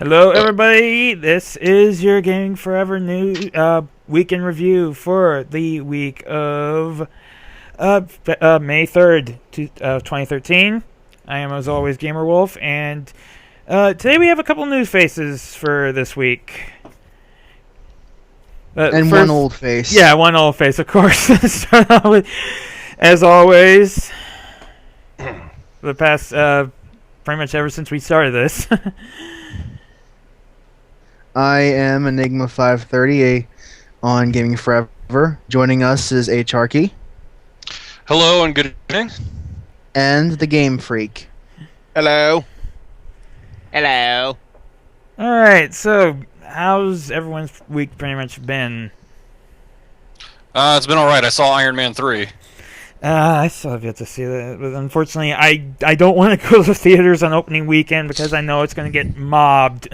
Hello, everybody. This is your Gaming Forever new week in review for the week of May 3rd, 2013. I am, as always, Gamer Wolf, and today we have a couple new faces for this week. And first, one old face. Yeah, one old face, of course. Start out with, as always, the past pretty much ever since we started this. I am Enigma 530 on Gaming Forever. Joining us is H. Harkey. Hello and good evening. And the Game Freak. Hello. Hello. Alright, so how's everyone's week pretty much been? It's been alright. I saw Iron Man 3. I still have yet to see that, but unfortunately I don't want to go to the theaters on opening weekend because I know it's going to get mobbed.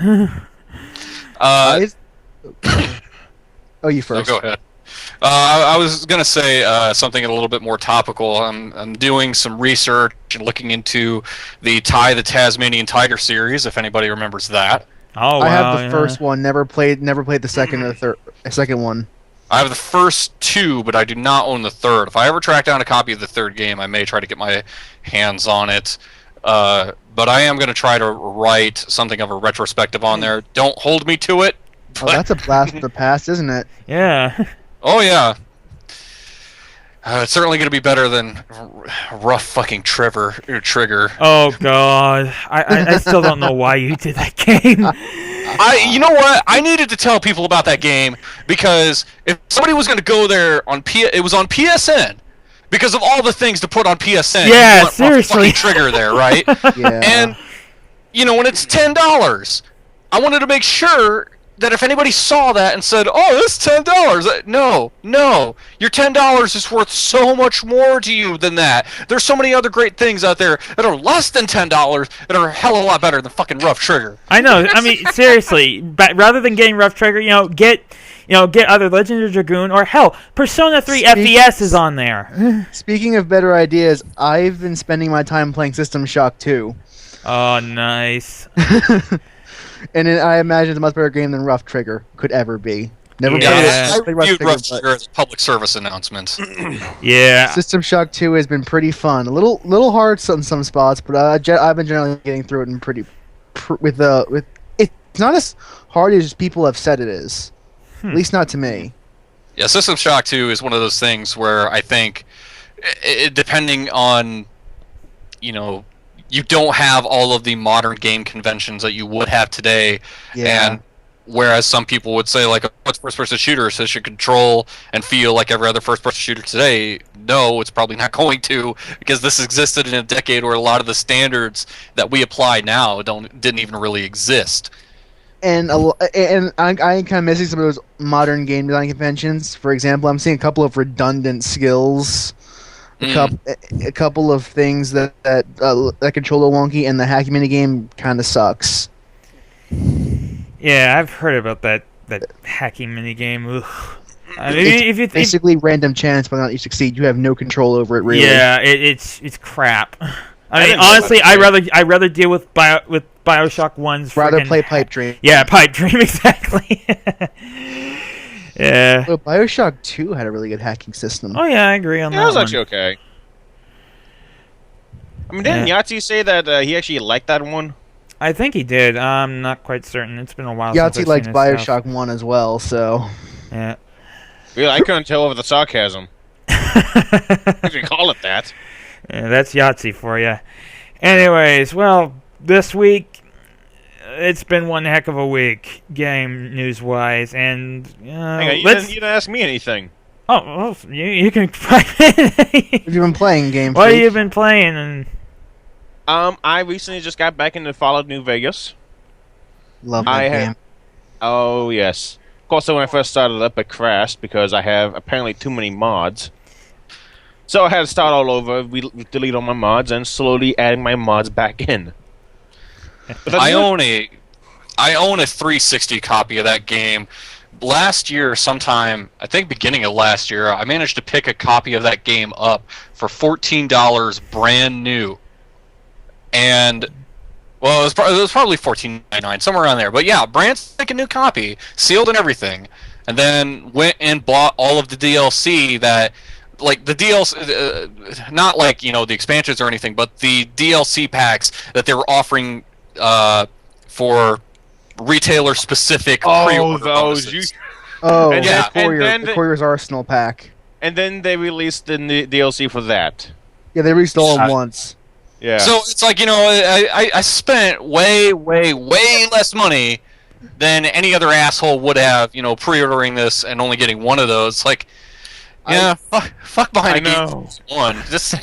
Oh, you first. Go ahead. I was going to say something a little bit more topical. I'm doing some research and looking into the the Tasmanian Tiger series, if anybody remembers that. Oh, wow, I have the first one. Never played the second or second one. I have the first two, but I do not own the third. If I ever track down a copy of the third game, I may try to get my hands on it. But I am going to try to write something of a retrospective on there. Don't hold me to it. Oh, that's a blast from the past, isn't it? Yeah. Oh, yeah. It's certainly going to be better than rough fucking Trigger. Oh, God. I still don't know why you did that game. You know what? I needed to tell people about that game because if somebody was going to go there it was on PSN. Because of all the things to put on PSN, yeah, you want seriously. a fucking Trigger there, right? Yeah. And when it's $10, I wanted to make sure that if anybody saw that and said, "Oh, this is $10," no, your $10 is worth so much more to you than that. There's so many other great things out there that are less than $10 that are a hell of a lot better than fucking Rough Trigger. I know. I mean, seriously, but rather than getting Rough Trigger, get either Legend of Dragoon or hell, Persona 3 FES is on there. Speaking of better ideas, I've been spending my time playing System Shock 2. Oh, nice. And I imagine it's a much better game than Rough Trigger could ever be. Never Yeah. I played Rough viewed Trigger, Rough Trigger as a public service announcement. Yeah. System Shock 2 has been pretty fun. A little hard in some spots, but I've been generally getting through it and it's not as hard as people have said it is. At least not to me. Yeah, System Shock 2 is one of those things where I think, depending on, you don't have all of the modern game conventions that you would have today, Yeah. and whereas some people would say, like, what's first-person shooter, so it should control and feel like every other first-person shooter today. No, it's probably not going to, because this existed in a decade where a lot of the standards that we apply now didn't even really exist. And I'm kind of missing some of those modern game design conventions. For example, I'm seeing a couple of redundant skills, a couple of things that control a wonky, and the hacking minigame kind of sucks. Yeah, I've heard about that hacking minigame. Ugh. I mean, if you basically random chance, whether or not you succeed, you have no control over it. Really. Yeah, it's crap. I mean, honestly, I'd rather deal with BioShock 1's rather play Pipe Dream. Yeah, Pipe Dream, exactly. Yeah. Well, BioShock 2 had a really good hacking system. Oh yeah, I agree on that. That was one. actually okay. I mean, didn't Yahtzee say that he actually liked that one? I think he did. I'm not quite certain. It's been a while. Yahtzee since I've liked seen his BioShock stuff. 1 as well, so. Yeah. Really, I couldn't tell over the sarcasm. If you call it that. Yeah, that's Yahtzee for you. Anyways, well, this week it's been one heck of a week, game news-wise, and Hang on, you didn't ask me anything. Oh, well, you can. Have you been playing games? What have you been playing? And I recently just got back into Fallout New Vegas. Love that game. Oh yes. Of course, when I first started up, it crashed because I have apparently too many mods. So I had to start all over, delete all my mods, and slowly adding my mods back in. I own a 360 copy of that game. Last year, sometime, I think beginning of last year, I managed to pick a copy of that game up for $14 brand new. And Well, it was probably $14.99, somewhere around there. But yeah, brand like a new copy, sealed and everything, and then went and bought all of the DLC that, like the DLC, not like the expansions or anything, but the DLC packs that they were offering for retailer specific pre-order those bonuses. Oh, And yeah, the Courier's Arsenal pack. And then they released the DLC for that. Yeah, they released all at once. Yeah. So it's like I spent way less money than any other asshole would have pre-ordering this and only getting one of those. Like, yeah, fuck behind I a know. game. One, just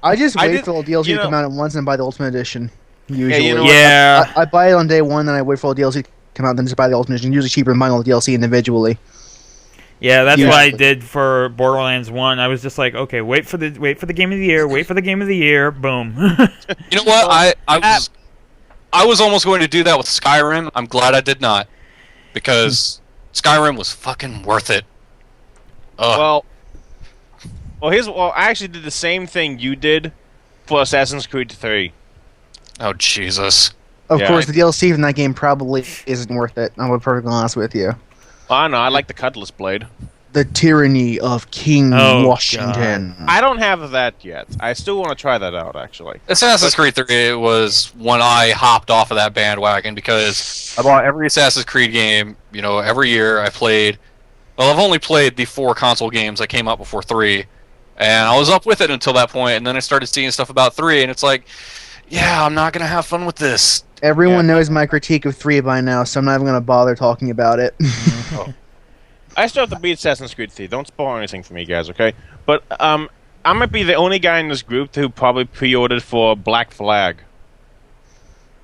I just I wait did- for all DLC you to know- come out at once and buy the Ultimate Edition. Usually, you know Yeah. I buy it on day one, then I wait for all DLC to come out, then just buy the Ultimate Edition. Usually cheaper than buying all the DLC individually. Yeah, that's Yeah. what I did for Borderlands 1. I was just like, okay, wait for the game of the year, wait for the game of the year, boom. you know what? I was almost going to do that with Skyrim. I'm glad I did not, because Skyrim was fucking worth it. Ugh. Well, I actually did the same thing you did for Assassin's Creed 3. Oh Jesus. Of Yeah, course, the DLC from that game probably isn't worth it. I'm perfectly honest with you. I know, I like the Cutlass Blade. The Tyranny of King Oh, Washington. I don't have that yet. I still want to try that out, actually. Assassin's Creed 3 was when I hopped off of that bandwagon, because I bought every Assassin's Creed game, every year I played. Well, I've only played the 4 console games that came out before 3, and I was up with it until that point, and then I started seeing stuff about 3, and it's like, yeah, I'm not going to have fun with this. Everyone knows my critique of 3 by now, so I'm not even going to bother talking about it. I still have to beat Assassin's Creed 3. Don't spoil anything for me, guys, okay? But I might be the only guy in this group who probably pre-ordered for Black Flag.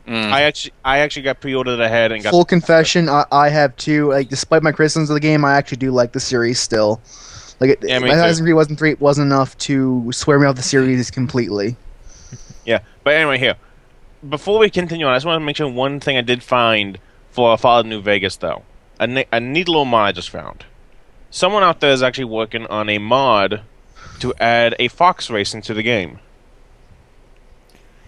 I actually got pre-ordered ahead and got Full confession, I have too. Like, despite my criticisms of the game, I actually do like the series still. Like, Yeah, me too. Assassin's Creed wasn't enough to swear me off the series completely. Yeah, but anyway, here. Before we continue on, I just want to mention one thing I did find for Fallout New Vegas, though. A neat little mod I just found. Someone out there is actually working on a mod to add a fox racing to the game.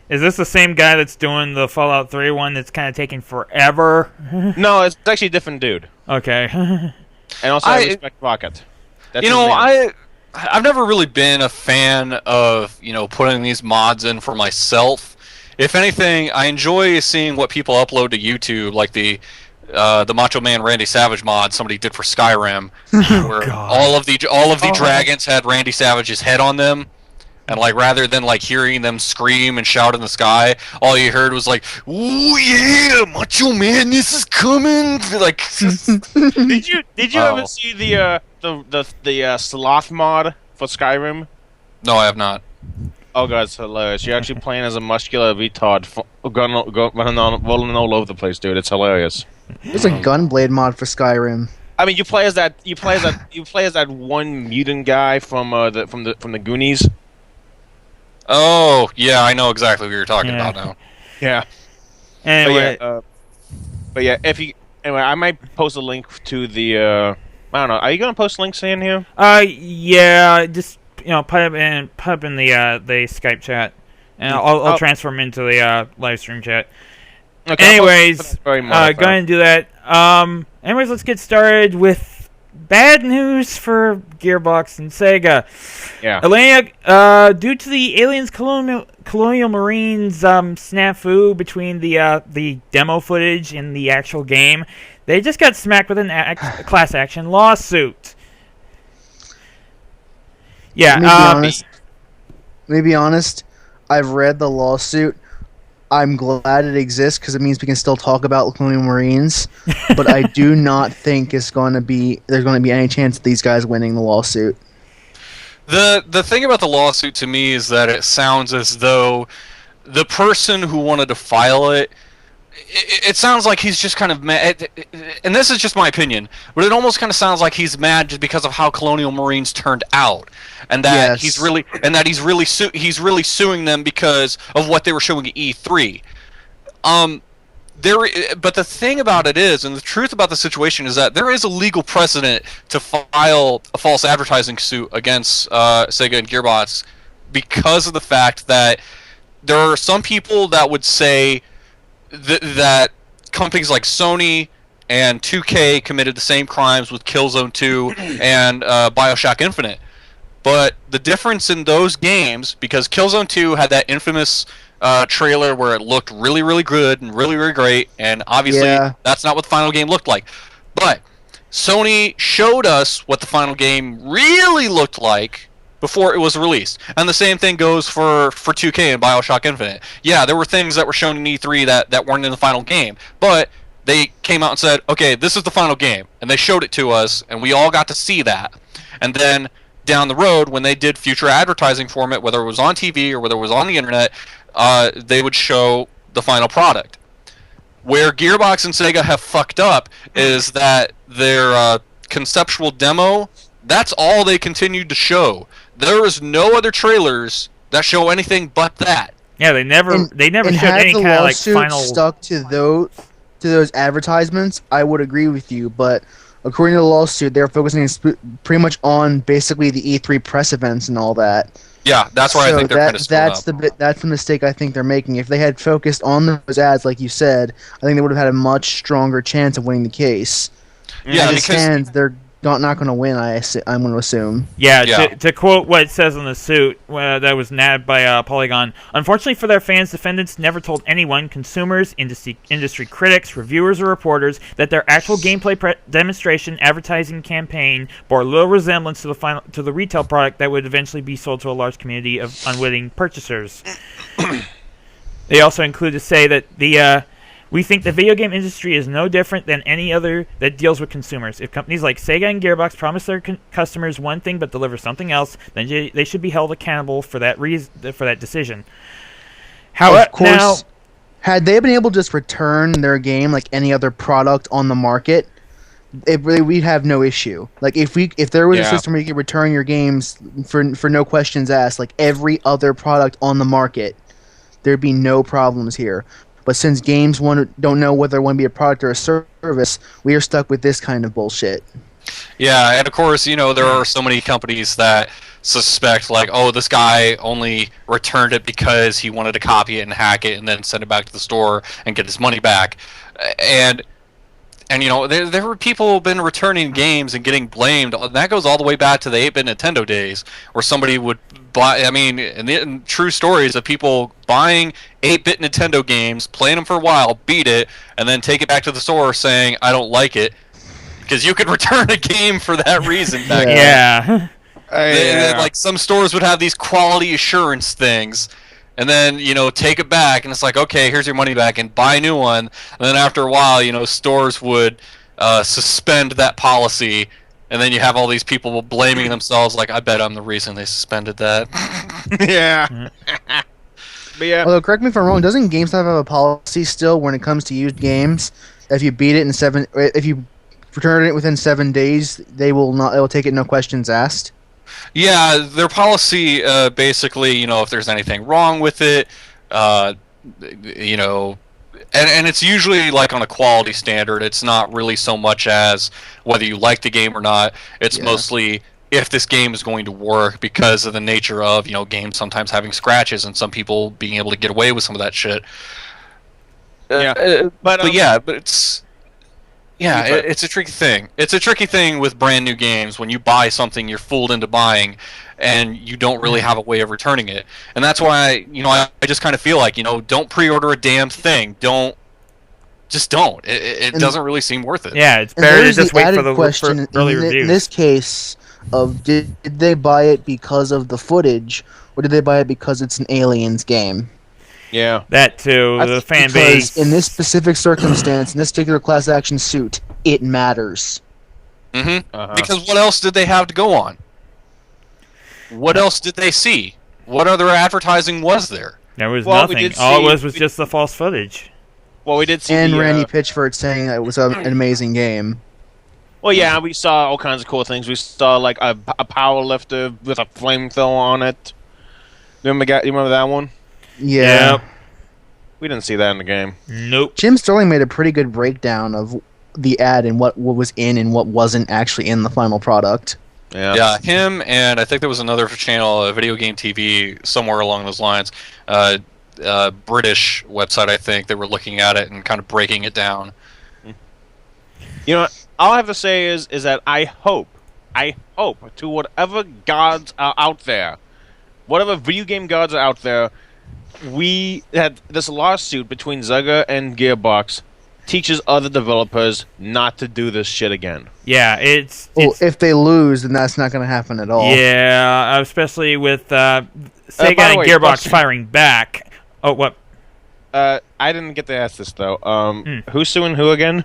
Is this the same guy that's doing the Fallout 3 one that's kind of taking forever? No, it's actually a different dude. Okay. And also, I respect Rocket. That's his name. I've never really been a fan of putting these mods in for myself. If anything, I enjoy seeing what people upload to YouTube, like the Macho Man Randy Savage mod somebody did for Skyrim, where God. all of the dragons had Randy Savage's head on them, and like rather than like hearing them scream and shout in the sky, all you heard was like, "Ooh yeah, Macho Man, this is coming!" Like, Did you Oh. ever see the sloth mod for Skyrim? no, I have not. Oh god, it's hilarious. You're actually playing as a muscular retard, rolling all over the place, dude. It's hilarious. There's a Gunblade mod for Skyrim. I mean, you play as that one mutant guy from the Goonies. Oh yeah, I know exactly what you're talking Yeah. about now. Yeah. Anyway, But yeah, I might post a link to the. I don't know. Are you gonna post links in here? yeah, just put up in the Skype chat, and I'll transfer them into the live stream chat. Okay, Anyways, go ahead and do that. Anyways, let's get started with bad news for Gearbox and Sega. Yeah. Elena, due to the Aliens Colonial Marines snafu between the demo footage and the actual game, they just got smacked with a class action lawsuit. Yeah, Let me be honest. I've read the lawsuit. I'm glad it exists because it means we can still talk about Colonial Marines. But I do not think there's going to be any chance of these guys winning the lawsuit. The thing about the lawsuit to me is that it sounds as though the person who wanted to file it sounds like he's just kind of mad, and this is just my opinion, but it almost kind of sounds like he's mad just because of how Colonial Marines turned out, and that Yes. he's really suing them because of what they were showing at E3. But the thing about it is, and the truth about the situation is that there is a legal precedent to file a false advertising suit against Sega and Gearbox because of the fact that there are some people that would say that companies like Sony and 2K committed the same crimes with Killzone 2 and Bioshock Infinite. But the difference in those games, because Killzone 2 had that infamous trailer where it looked really, really good and really, really great, and obviously that's not what the final game looked like. But Sony showed us what the final game really looked like before it was released. And the same thing goes for 2K and Bioshock Infinite. Yeah, there were things that were shown in E3 that weren't in the final game, but they came out and said, okay, this is the final game. And they showed it to us, and we all got to see that. And then down the road, when they did future advertising for it, whether it was on TV or whether it was on the internet, they would show the final product. Where Gearbox and Sega have fucked up is that their conceptual demo, that's all they continued to show. There is no other trailers that show anything but that. Yeah, they never showed any kind of like final. Stuck to those advertisements, I would agree with you. But according to the lawsuit, they're focusing pretty much on basically the E3 press events and all that. Yeah, that's where I think they're kind of screwed up. That's the mistake I think they're making. If they had focused on those ads, like you said, I think they would have had a much stronger chance of winning the case. Yeah, because they're not going to win. I'm going to assume. Yeah. To quote what it says on the suit that was nabbed by Polygon. Unfortunately for their fans, defendants never told anyone, consumers, industry critics, reviewers, or reporters that their actual gameplay demonstration advertising campaign bore little resemblance to the retail product that would eventually be sold to a large community of unwitting purchasers. They also include to say that we think the video game industry is no different than any other that deals with consumers. If companies like Sega and Gearbox promise their customers one thing but deliver something else, then they should be held accountable for that decision. Of course, had they been able to just return their game like any other product on the market, we'd have no issue. Like if there was a system where you could return your games for no questions asked, like every other product on the market, there'd be no problems here. But since games don't know whether it want to be a product or a service, we are stuck with this kind of bullshit. Yeah, and of course, there are so many companies that suspect, like, oh, this guy only returned it because he wanted to copy it and hack it and then send it back to the store and get his money back. And there were people who have been returning games and getting blamed. That goes all the way back to the 8-bit Nintendo days, where somebody would buy. And true stories of people buying 8-bit Nintendo games, playing them for a while, beat it, and then take it back to the store saying, "I don't like it," because you could return a game for that reason back then. Yeah. Like some stores would have these quality assurance things. And then, take it back, and it's like, okay, here's your money back, and buy a new one. And then after a while, stores would suspend that policy, and then you have all these people blaming themselves, like, I bet I'm the reason they suspended that. Yeah. But yeah. Although, correct me if I'm wrong, doesn't GameStop have a policy still when it comes to used games? If you beat it if you return it within 7 days, they will take it no questions asked? Yeah, their policy basically, if there's anything wrong with it, and it's usually like on a quality standard. It's not really so much as whether you like the game or not. It's mostly if this game is going to work because of the nature of, games sometimes having scratches and some people being able to get away with some of that shit. But it's... Yeah, it's a tricky thing. It's a tricky thing with brand new games. When you buy something, you're fooled into buying, and you don't really have a way of returning it. And that's why, I just kind of feel like, don't pre-order a damn thing. Don't. It doesn't really seem worth it. Yeah, it's better to just wait for the early reviews. In this case, did they buy it because of the footage, or did they buy it because it's an Aliens game? Yeah. That too, the fan base. base. In this specific circumstance, in this particular class action suit, it matters. Mm-hmm. Because what else did they have to go on? What else did they see? What other advertising was there? There was nothing. All it was just the false footage. Well, we did see Randy Pitchford saying that it was an amazing game. Well, yeah, we saw all kinds of cool things. We saw like a power lifter with a flamethrower on it. You remember that one? Yeah. Yep. We didn't see that in the game. Nope. Jim Sterling made a pretty good breakdown of the ad and what was in and what wasn't actually in the final product. Yeah, him and I think there was another channel, Video Game TV, somewhere along those lines, British website, I think. They were looking at it and kind of breaking it down. You know, all I have to say is that I hope to whatever gods are out there, whatever video game gods are out there, we had this lawsuit between Zega and Gearbox teaches other developers not to do this shit again. Yeah, Well, if they lose, then that's not going to happen at all. yeah, especially with Sega by the and way, Gearbox question. firing back. Oh, what? I didn't get to ask this though. Who's suing who again?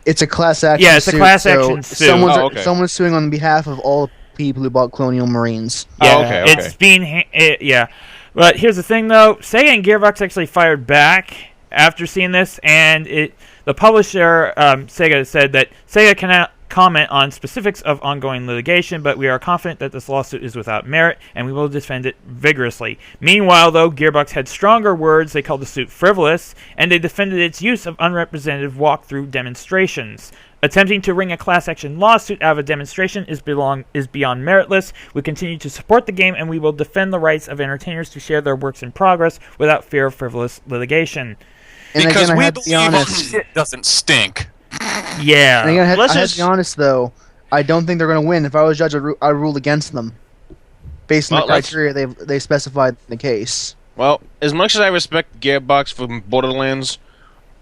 It's a class action Yeah, it's a suit, class so action suit. Someone's suing on behalf of all the people who bought Colonial Marines. Yeah, okay. it's being yeah. But here's the thing, though: Sega and Gearbox actually fired back after seeing this, and the publisher Sega said that Sega cannot comment on specifics of ongoing litigation, but we are confident that this lawsuit is without merit, and we will defend it vigorously. Meanwhile, though, Gearbox had stronger words. They called the suit frivolous, and they defended its use of unrepresentative walkthrough demonstrations. Attempting to wring a class action lawsuit out of a demonstration is beyond meritless. We continue to support the game, and we will defend the rights of entertainers to share their works in progress without fear of frivolous litigation. And Because again, I we have to be believe our honest. shit doesn't stink. Yeah. And again, I Let's have just- to be honest, though. I don't think they're going to win. If I was judge, I'd rule against them, based on the Well, let's- criteria they specified in the case. Well, as much as I respect Gearbox from Borderlands,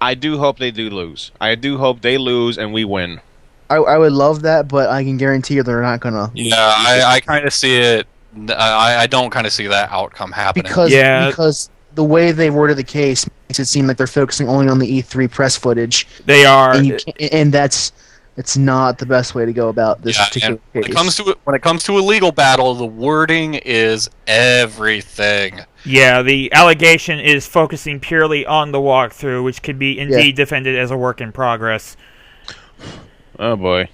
I do hope they do lose. I do hope they lose and we win. I would love that, but I can guarantee you they're not going to. Yeah, I kind of see it. I don't kind of see that outcome happening. Because the way they worded the case makes it seem like they're focusing only on the E3 press footage, They are. and it's not the best way to go about this particular and case. when it comes to a legal battle, the wording is everything. Yeah, the allegation is focusing purely on the walkthrough, which could be indeed defended as a work in progress. Oh boy.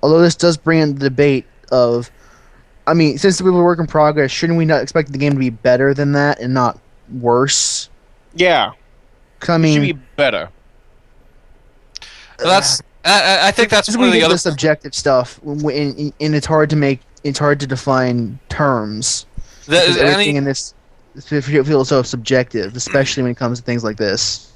Although this does bring in the debate of, I mean, since we were work in progress, shouldn't we not expect the game to be better than that and not worse? Yeah. 'Cause, I It mean, should be better. I think that's this is one when of you the get other. the subjective stuff, and it's hard to define terms. Because everything in this feels so subjective, especially when it comes to things like this.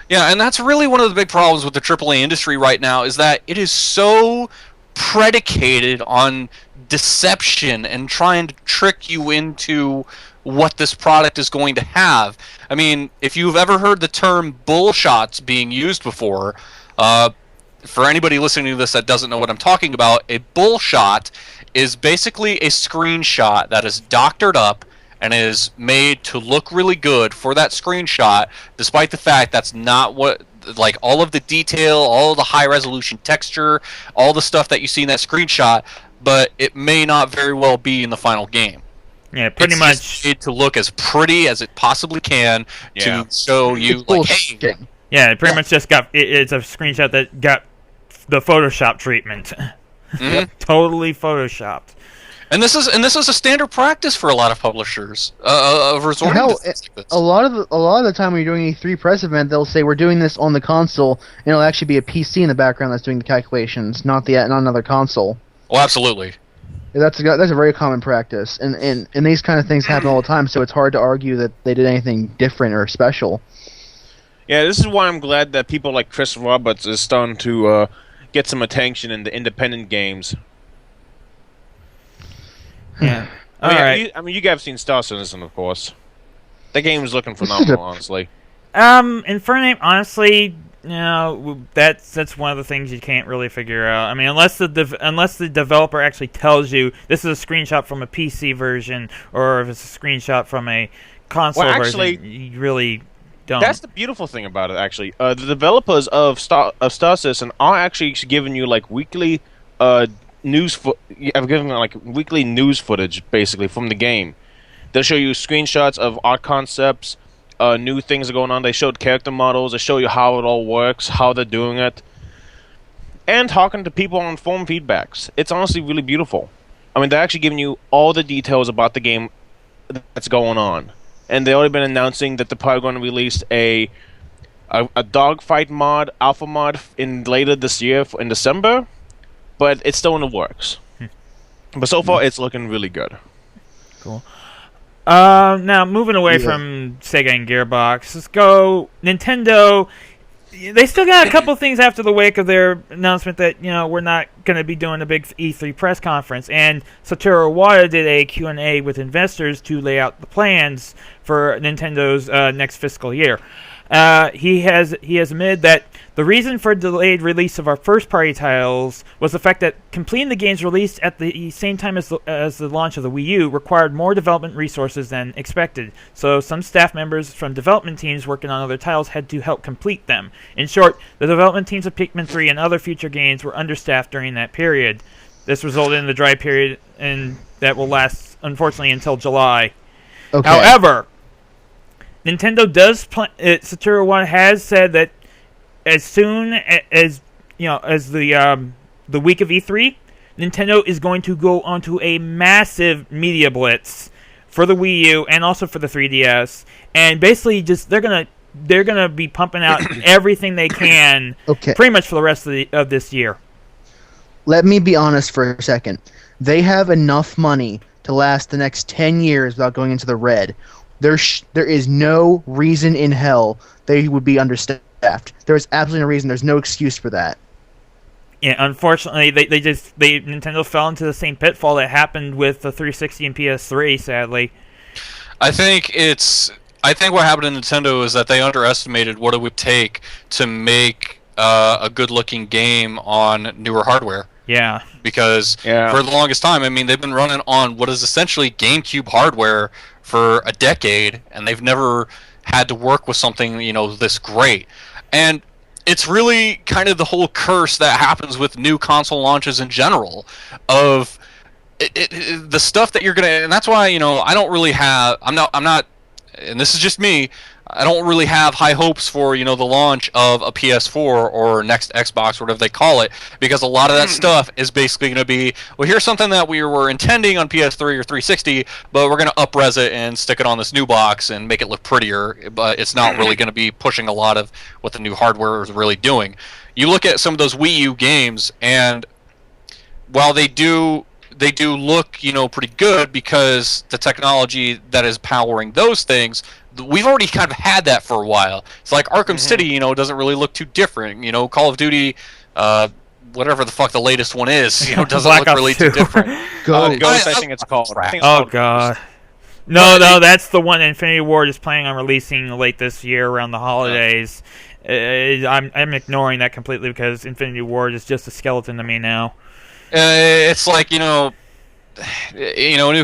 Yeah, and that's really one of the big problems with the AAA industry right now is that it is so predicated on deception and trying to trick you into what this product is going to have. I mean, if you've ever heard the term bullshots being used before, for anybody listening to this that doesn't know what I'm talking about, a bullshot is basically a screenshot that is doctored up and is made to look really good for that screenshot, despite the fact that's not what, like, all of the detail, all of the high resolution texture, all the stuff that you see in that screenshot, but it may not very well be in the final game. Yeah, pretty It's much. just made to look as pretty as it possibly can Yeah. to show you, It's like, hey, bullshit. Yeah, it pretty much just got. It's a screenshot that got the Photoshop treatment. mhm. Totally photoshopped. And this is a standard practice for a lot of publishers of resorting Hell, to things like this. A lot of the time when you're doing a E3 press event, they'll say we're doing this on the console, and it'll actually be a PC in the background that's doing the calculations, not another console. Oh, absolutely. That's a very common practice, and these kind of things happen all the time. So it's hard to argue that they did anything different or special. Yeah, this is why I'm glad that people like Chris Roberts is starting to get some attention in the independent games. Yeah. I mean, All right. you guys have seen Star Citizen, of course. The game is looking phenomenal, honestly. Infernape, honestly, that's one of the things you can't really figure out. I mean, unless the developer actually tells you this is a screenshot from a PC version, or if it's a screenshot from a console actually, version, you really don't. That's the beautiful thing about it, actually. The developers of Star Citizen are actually giving you like weekly weekly news footage, basically, from the game. They'll show you screenshots of art concepts, new things are going on. They showed character models. They show you how it all works, how they're doing it, and talking to people on forum feedbacks. It's honestly really beautiful. I mean, they're actually giving you all the details about the game that's going on. And they've already been announcing that they're probably going to release a dogfight mod, alpha mod, in later this year, in December. But it's still in the works. But so far, it's looking really good. Cool. Now, moving away from Sega and Gearbox, let's go Nintendo. They still got a couple things after the wake of their announcement that, we're not going to be doing a big E3 press conference. And Satoru Iwata did a Q&A with investors to lay out the plans for Nintendo's next fiscal year. He has admitted that the reason for delayed release of our first-party titles was the fact that completing the games released at the same time as the launch of the Wii U required more development resources than expected. So some staff members from development teams working on other titles had to help complete them. In short, the development teams of Pikmin 3 and other future games were understaffed during that period. This resulted in the dry period, and that will last, unfortunately, until July. Okay. However, Nintendo does Satoru Iwata has said that as soon as the week of E3, Nintendo is going to go onto a massive media blitz for the Wii U and also for the 3DS, and basically just they're gonna be pumping out everything they can, pretty much for the rest of this year. Let me be honest for a second. They have enough money to last the next 10 years without going into the red. There is no reason in hell they would be understaffed. There is absolutely no reason. There's no excuse for that. Yeah, unfortunately, Nintendo fell into the same pitfall that happened with the 360 and PS3. Sadly, I think what happened to Nintendo is that they underestimated what it would take to make a good-looking game on newer hardware. Yeah. Because for the longest time, I mean, they've been running on what is essentially GameCube hardware for a decade, and they've never had to work with something, this great. And it's really kind of the whole curse that happens with new console launches in general of the stuff that you're going to, and that's why, I don't really have, I'm not, and this is just me, I don't really have high hopes for, the launch of a PS4 or next Xbox, whatever they call it, because a lot of that stuff is basically going to be, well, here's something that we were intending on PS3 or 360, but we're going to up-res it and stick it on this new box and make it look prettier, but it's not really going to be pushing a lot of what the new hardware is really doing. You look at some of those Wii U games, and while they do look, pretty good because the technology that is powering those things, we've already kind of had that for a while. It's like Arkham City, doesn't really look too different. Call of Duty, whatever the fuck the latest one is, doesn't look really too different. Ghost, I think it's called. Oh god. No, that's the one Infinity Ward is planning on releasing late this year around the holidays. I'm ignoring that completely because Infinity Ward is just a skeleton to me now. It's like, new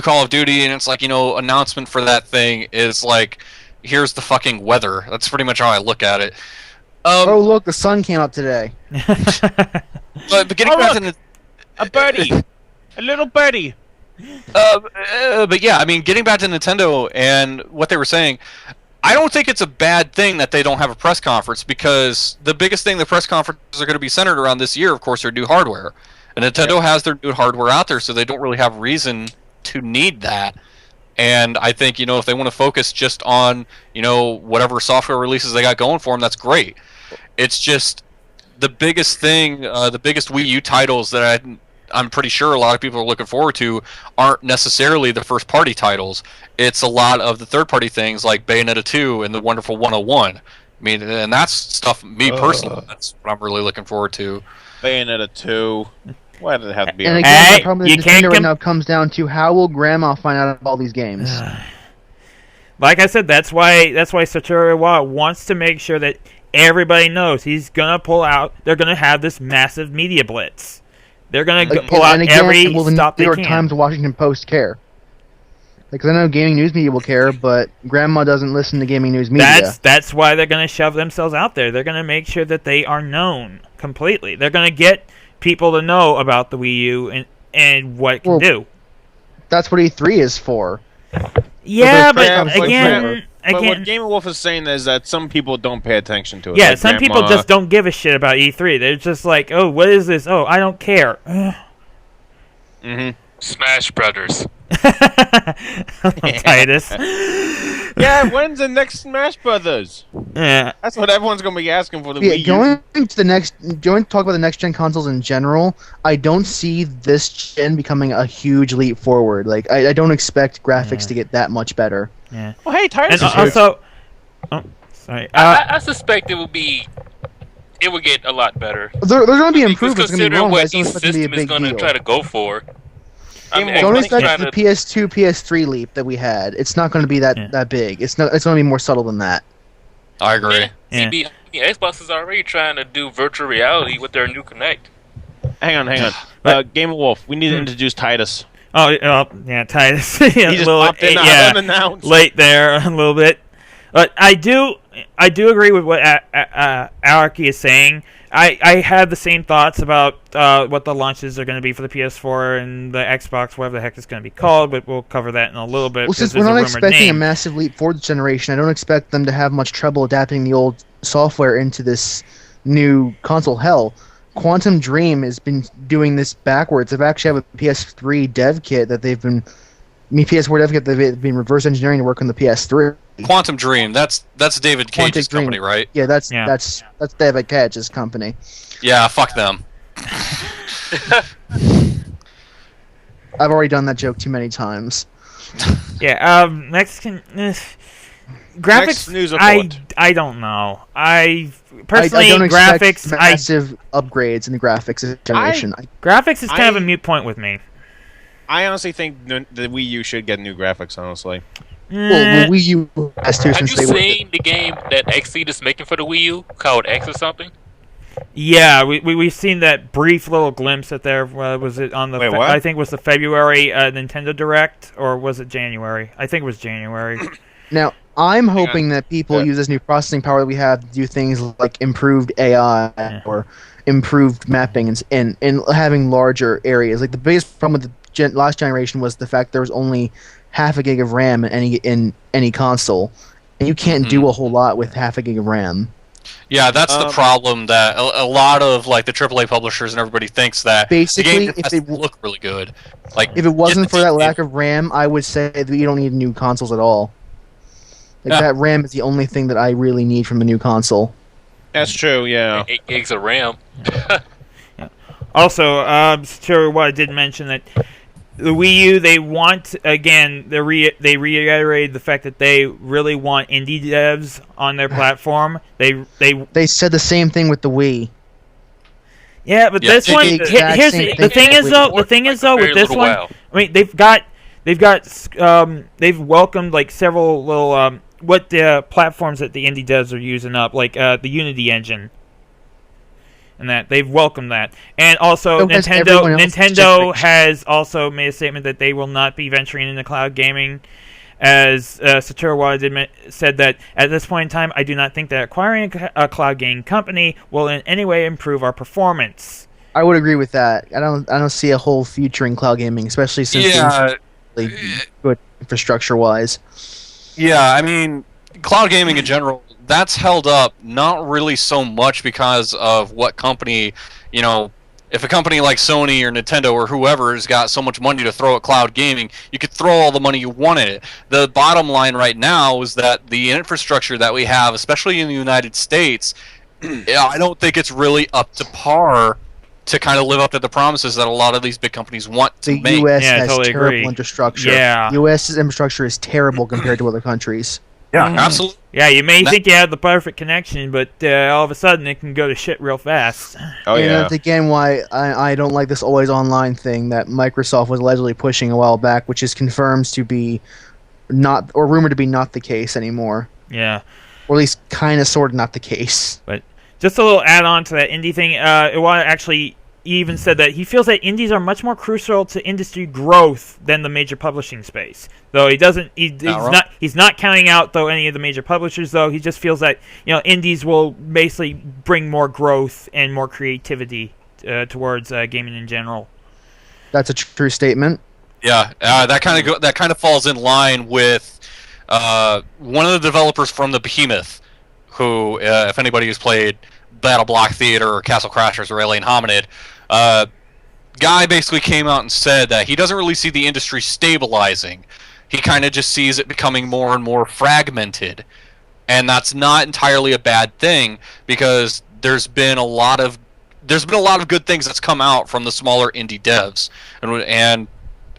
Call of Duty, and it's like, announcement for that thing is like, here's the fucking weather. That's pretty much how I look at it. Oh, look, the sun came up today. But getting back to a birdie. A little birdie. But yeah, I mean, getting back to Nintendo and what they were saying, I don't think it's a bad thing that they don't have a press conference, because the biggest thing the press conferences are going to be centered around this year, of course, are new hardware. And Nintendo has their new hardware out there, so they don't really have reason to need that. And I think, if they want to focus just on, whatever software releases they got going for them, that's great. It's just the biggest thing, the biggest Wii U titles that I'm pretty sure a lot of people are looking forward to aren't necessarily the first-party titles. It's a lot of the third-party things like Bayonetta 2 and the wonderful 101. I mean, and that's stuff, me personally, that's what I'm really looking forward to. Bayonetta 2. Why did it have to be? And again, my problem with Nintendo right now comes down to how will Grandma find out about all these games? Like I said, that's why Satoru Iwata wants to make sure that everybody knows he's gonna pull out. They're gonna have this massive media blitz. They're gonna pull out every stop they can. New York Times, Washington Post care? Because I know gaming news media will care, but Grandma doesn't listen to gaming news media. That's why they're gonna shove themselves out there. They're gonna make sure that they are known completely. They're gonna get people to know about the Wii U and what it can do. That's what E3 is for. Yeah, but again, what Game & Wolf is saying is that some people don't pay attention to it. Yeah, like some people just don't give a shit about E3. They're just like, oh, what is this? Oh, I don't care. Smash Brothers. Titus. Yeah, when's the next Smash Brothers? Yeah. That's what everyone's gonna be asking for the Yeah, Wii U. going to talk about the next gen consoles in general, I don't see this gen becoming a huge leap forward. Like, I don't expect graphics to get that much better. Yeah. Well, hey, Titus And is here. also, oh, sorry. I suspect it would get a lot better. They're going to be Because improved. It's going to be considering wrong, but I what don't each expect it to be a system is big going to deal. try to go for. I mean, Don't Xbox expect trying the to- PS2, PS3 leap that we had. It's not going to be that big. It's going to be more subtle than that. I agree. Yeah. CB, Xbox is already trying to do virtual reality with their new Connect. Hang on. But- Game of Wolf, we need to introduce Titus. Oh, yeah, Titus. Yeah, He just popped in unannounced. late there a little bit. But I do agree with what Araki is saying. I have the same thoughts about what the launches are going to be for the PS4 and the Xbox, whatever the heck it's going to be called, but we'll cover that in a little bit. Well, since because we're there's not a rumored expecting a name. massive leap forward this generation, I don't expect them to have much trouble adapting the old software into this new console. Hell, Quantum Dream has been doing this backwards. They've actually have a PS3 dev kit that PS4 dev kit that they've been reverse engineering to work on the PS3. Quantum Dream. That's David Cage's Dream. company, right? Yeah, that's David Cage's company. Yeah, fuck them. I've already done that joke too many times. Yeah. Next, graphics. Next news report. I don't know. I personally I don't expect graphics. massive upgrades in the graphics this generation. Graphics is kind of a mute point with me. I honestly think the Wii U should get new graphics, honestly. Well, Wii U has to Have since you they were. seen the game that Xseed is making for the Wii U called X or something? Yeah, we've seen that brief little glimpse at there. Was it on the? Wait, what? I think it was the February Nintendo Direct, or was it January? I think it was January. Now, I'm hoping that people Yeah. use this new processing power that we have to do things like improved AI or improved mapping and having larger areas. Like the biggest problem with the last generation was the fact there was only half a gig of RAM in any console, and you can't do a whole lot with half a gig of RAM. Yeah, that's the problem that a lot of like the AAA publishers and everybody thinks that Basically, the game if has they to look really good. Like If it wasn't get for the that team- lack of RAM, I would say that you don't need new consoles at all. Like Yeah. that RAM is the only thing that I really need from a new console. That's true, yeah. 8 gigs of RAM. Also, Satoru Iwata did mention that the Wii U, they want, again, they reiterated the fact that they really want indie devs on their platform. They said the same thing with the Wii. Yeah, but Yeah, this the one, exact here's same the thing thing is with though, it. the thing is For a though with very this little one, while. I mean, they've welcomed like several little what the platforms that the indie devs are using up, like the Unity engine. And that they've welcomed that, and also So has everyone else Nintendo generation. has also made a statement that they will not be venturing into cloud gaming. As Satoru Iwata said that at this point in time, I do not think that acquiring a cloud gaming company will in any way improve our performance. I would agree with that. I don't see a whole future in cloud gaming, especially since Yeah, it's really good infrastructure wise. yeah. I mean, cloud gaming in general, that's held up not really so much because of what company, you know. If a company like Sony or Nintendo or whoever has got so much money to throw at cloud gaming, you could throw all the money you want at it. The bottom line right now is that the infrastructure that we have, especially in the United States, I don't think it's really up to par to kind of live up to the promises that a lot of these big companies want to The make. U.S. Yeah, I has totally terrible agree. infrastructure. Yeah. U.S.'s infrastructure is terrible compared to other countries. Yeah, absolutely. Yeah, you may That- think you have the perfect connection, but all of a sudden it can go to shit real fast. Oh, And yeah. that's again why I don't like this always online thing that Microsoft was allegedly pushing a while back, which is confirmed to be not, or rumored to be not the case anymore. Yeah. Or at least kind of sort of not the case. Just a little add-on to that indie thing. Iwata actually even said that he feels that indies are much more crucial to industry growth than the major publishing space. Though he doesn't, he's not counting out though any of the major publishers. Though he just feels that indies will basically bring more growth and more creativity towards gaming in general. That's a true statement. Yeah, that kind of falls in line with one of the developers from the Behemoth, who, if anybody who's played Battle Block Theater or Castle Crashers or Alien Hominid, guy basically came out and said that he doesn't really see the industry stabilizing. He kind of just sees it becoming more and more fragmented. And that's not entirely a bad thing, because there's been a lot of good things that's come out from the smaller indie devs, and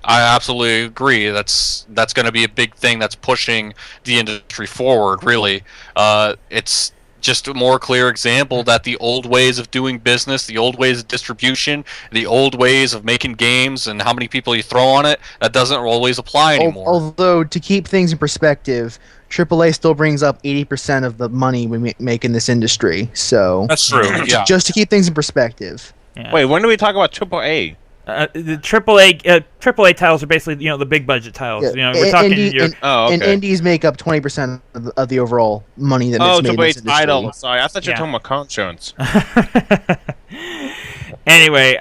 I absolutely agree. That's going to be a big thing that's pushing the industry forward. Really, it's just a more clear example that the old ways of doing business, the old ways of distribution, the old ways of making games, and how many people you throw on it, that doesn't always apply anymore. Although, to keep things in perspective, AAA still brings up 80% of the money we make in this industry. So That's true. Yeah. Just to keep things in perspective. Yeah. Wait, when do we talk about AAA? The AAA titles are basically the big budget titles. Yeah. We're talking. And indies make up 20% of the overall money that it's made in this AAA industry. title. Sorry, I thought you were Yeah. talking about car insurance. Anyway,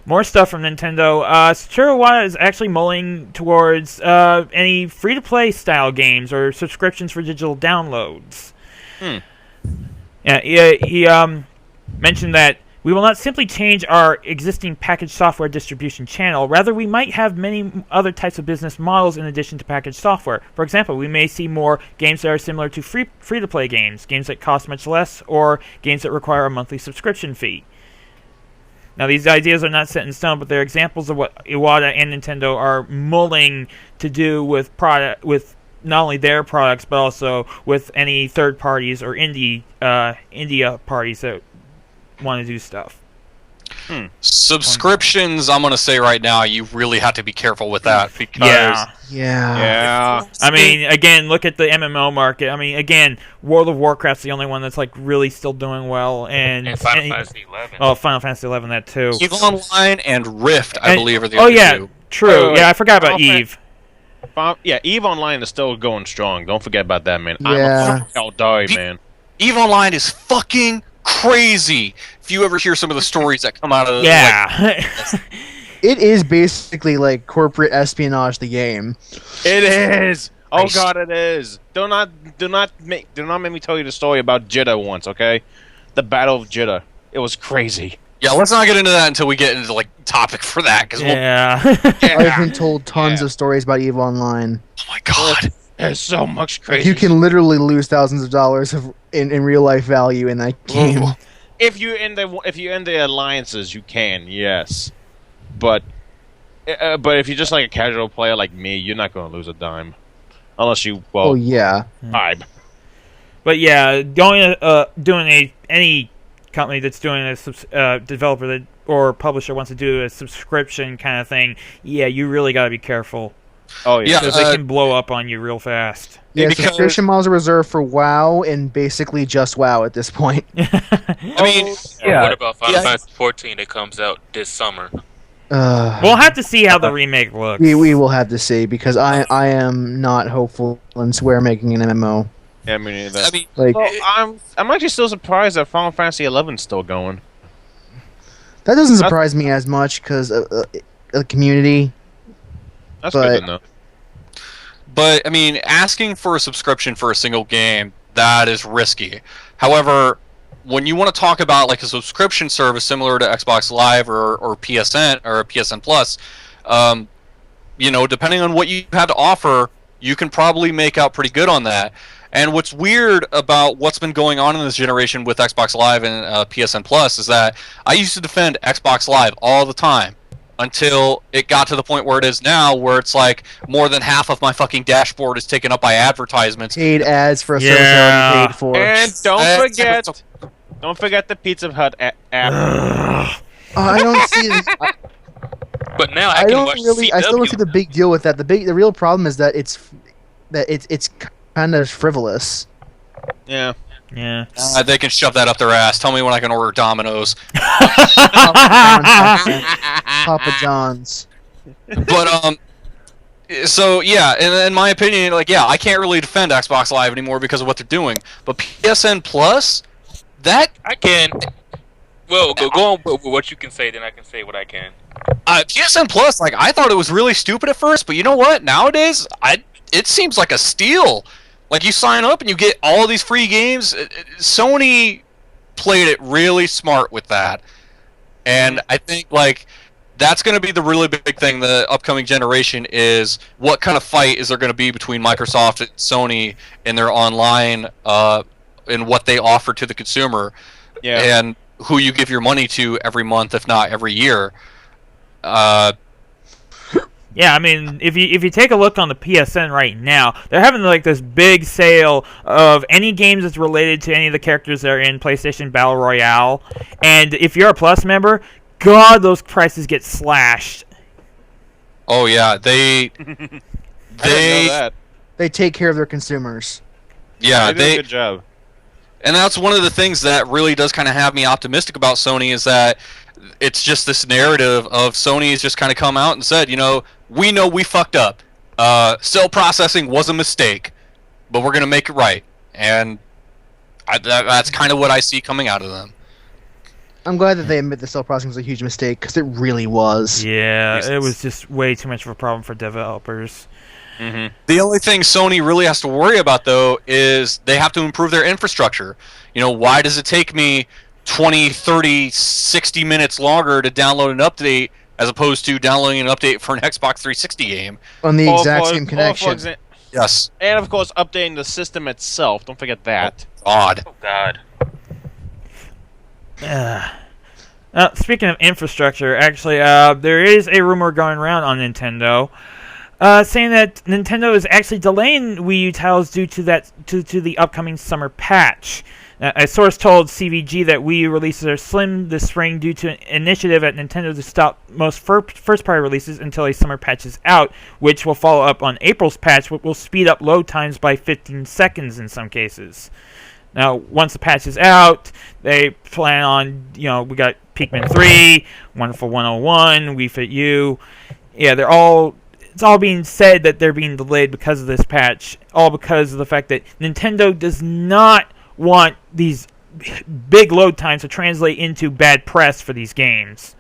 more stuff from Nintendo. Satoru Iwata is actually mulling towards any free-to-play style games or subscriptions for digital downloads. Yeah, he mentioned that we will not simply change our existing packaged software distribution channel. Rather, we might have many other types of business models in addition to packaged software. For example, we may see more games that are similar to free-to-play games that cost much less, or games that require a monthly subscription fee. Now, these ideas are not set in stone, but they're examples of what Iwata and Nintendo are mulling to do with not only their products, but also with any third parties or India parties that want to do stuff. Subscriptions, I'm going to say right now, you really have to be careful with that, because Yeah. I mean, again, look at the MMO market. I mean, again, World of Warcraft's the only one that's really still doing well, and Final Fantasy 11. Oh, Final Fantasy 11, that too. EVE Online and Rift, I believe, are the Oh other yeah, two. true. Wait. Yeah, I forgot about Final Eve. Yeah, EVE Online is still going strong. Don't forget about that, man. Yeah. I'm a die, man. EVE Online is fucking crazy. If you ever hear some of the stories that come out of Yeah. It is basically like corporate espionage, the game. It is. Oh Nice. God, it is. Do not make me tell you the story about Jeddah once, okay? The Battle of Jeddah. It was crazy. Yeah, let's not get into that until we get into topic for that, because yeah. I've been told tons of stories about EVE Online. oh my god. There's so much crazy. You can literally lose thousands of dollars in real life value in that game. Ooh. if you end the alliances, you can, yes. But if you're just like a casual player like me, you're not going to lose a dime, unless you Oh yeah. bribe. But yeah, any company that's doing a developer that or publisher wants to do a subscription kind of thing, yeah, you really got to be careful. Oh yeah. Yeah. Because they can blow up on you real fast. Yeah, Because- subscription models are reserved for WoW and basically just WoW at this point. I mean, Or what about Final Yeah. Fantasy 14 that comes out this summer? We'll have to see how the remake looks. We will have to see, because I am not hopeful in Square making an MMO. Yeah, me neither. I mean, Like I'm actually still surprised that Final Fantasy 11's still going. that doesn't surprise me as much because the community. That's But- good to know. but I mean, asking for a subscription for a single game, that is risky. However, when you want to talk about a subscription service similar to Xbox Live or PSN or PSN Plus, depending on what you have to offer, you can probably make out pretty good on that. And what's weird about what's been going on in this generation with Xbox Live and PSN Plus is that I used to defend Xbox Live all the time until it got to the point where it is now, where it's more than half of my fucking dashboard is taken up by advertisements. Paid ads for a service Yeah. already paid for. And Uh, don't forget the Pizza Hut app. I don't see. But now I I can don't watch really. I still don't see the big deal with that. The real problem is that it's kind of frivolous. Yeah. Yeah. They can shove that up their ass. Tell me when I can order Domino's. Papa John's. But so yeah, in my opinion, I can't really defend Xbox Live anymore because of what they're doing. But PSN Plus, that I can. Well, go on with what you can say, then I can say what I can. PSN Plus, I thought it was really stupid at first, but you know what? Nowadays, it seems like a steal. You sign up and you get all these free games. Sony played it really smart with that, and I think that's going to be the really big thing. The upcoming generation is what kind of fight is there going to be between Microsoft and Sony in their online and what they offer to the consumer, and who you give your money to every month, if not every year. Yeah, I mean, if you take a look on the PSN right now, they're having like this big sale of any games that's related to any of the characters that are in PlayStation Battle Royale, and if you're a Plus member, God, those prices get slashed. Oh yeah, I didn't know that. They take care of their consumers. Yeah, They do a good job. And that's one of the things that really does kind of have me optimistic about Sony is that it's just this narrative of Sony has just kind of come out and said, we know we fucked up. Cell processing was a mistake, but we're going to make it right. And that's kind of what I see coming out of them. I'm glad that they admit the cell processing was a huge mistake, because it really was. Yeah, it was just way too much of a problem for developers. Mm-hmm. The only thing Sony really has to worry about, though, is they have to improve their infrastructure. Why does it take me 20, 30, 60 minutes longer to download an update as opposed to downloading an update for an Xbox 360 game? On the exact same connection. Yes. And, of course, updating the system itself. Don't forget that. God. Oh God. Speaking of infrastructure, actually, there is a rumor going around on Nintendo saying that Nintendo is actually delaying Wii U titles due to the upcoming summer patch. A source told CVG that Wii U releases are slim this spring due to an initiative at Nintendo to stop most first-party releases until a summer patch is out, which will follow up on April's patch, which will speed up load times by 15 seconds in some cases. Now, once the patch is out, they plan on, we got Pikmin 3, Wonderful 101, Wii Fit U. Yeah, it's all being said that they're being delayed because of this patch, all because of the fact that Nintendo does not want these big load times to translate into bad press for these games.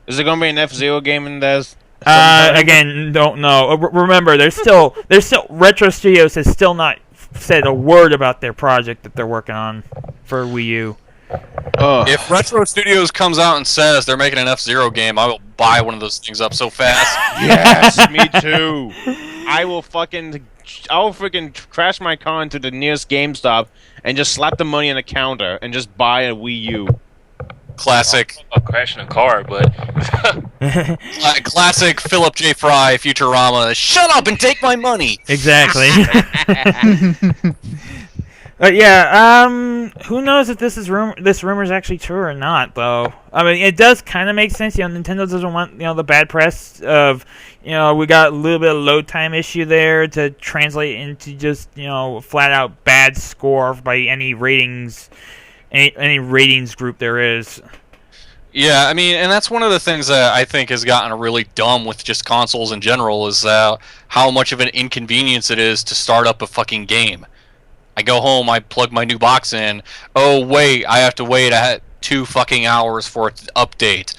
Is it going to be an F-Zero game in this? Again, don't know. Remember, there's still Retro Studios has still not said a word about their project that they're working on for Wii U. If Retro Studios comes out and says they're making an F-Zero game, I will buy one of those things up so fast. Yes, me too. I will freaking crash my car into the nearest GameStop and just slap the money on the counter and just buy a Wii U. Classic. I'm crashing a car, but classic Philip J. Fry Futurama. Shut up and take my money. Exactly. Who knows if this rumor is actually true or not, though. I mean, it does kind of make sense. Nintendo doesn't want the bad press of we got a little bit of load time issue there to translate into just flat out bad score by any ratings group there is. Yeah, I mean, and that's one of the things that I think has gotten really dumb with just consoles in general is how much of an inconvenience it is to start up a fucking game. I go home, I plug my new box in. Oh wait, I have to wait 2 fucking hours for it to update.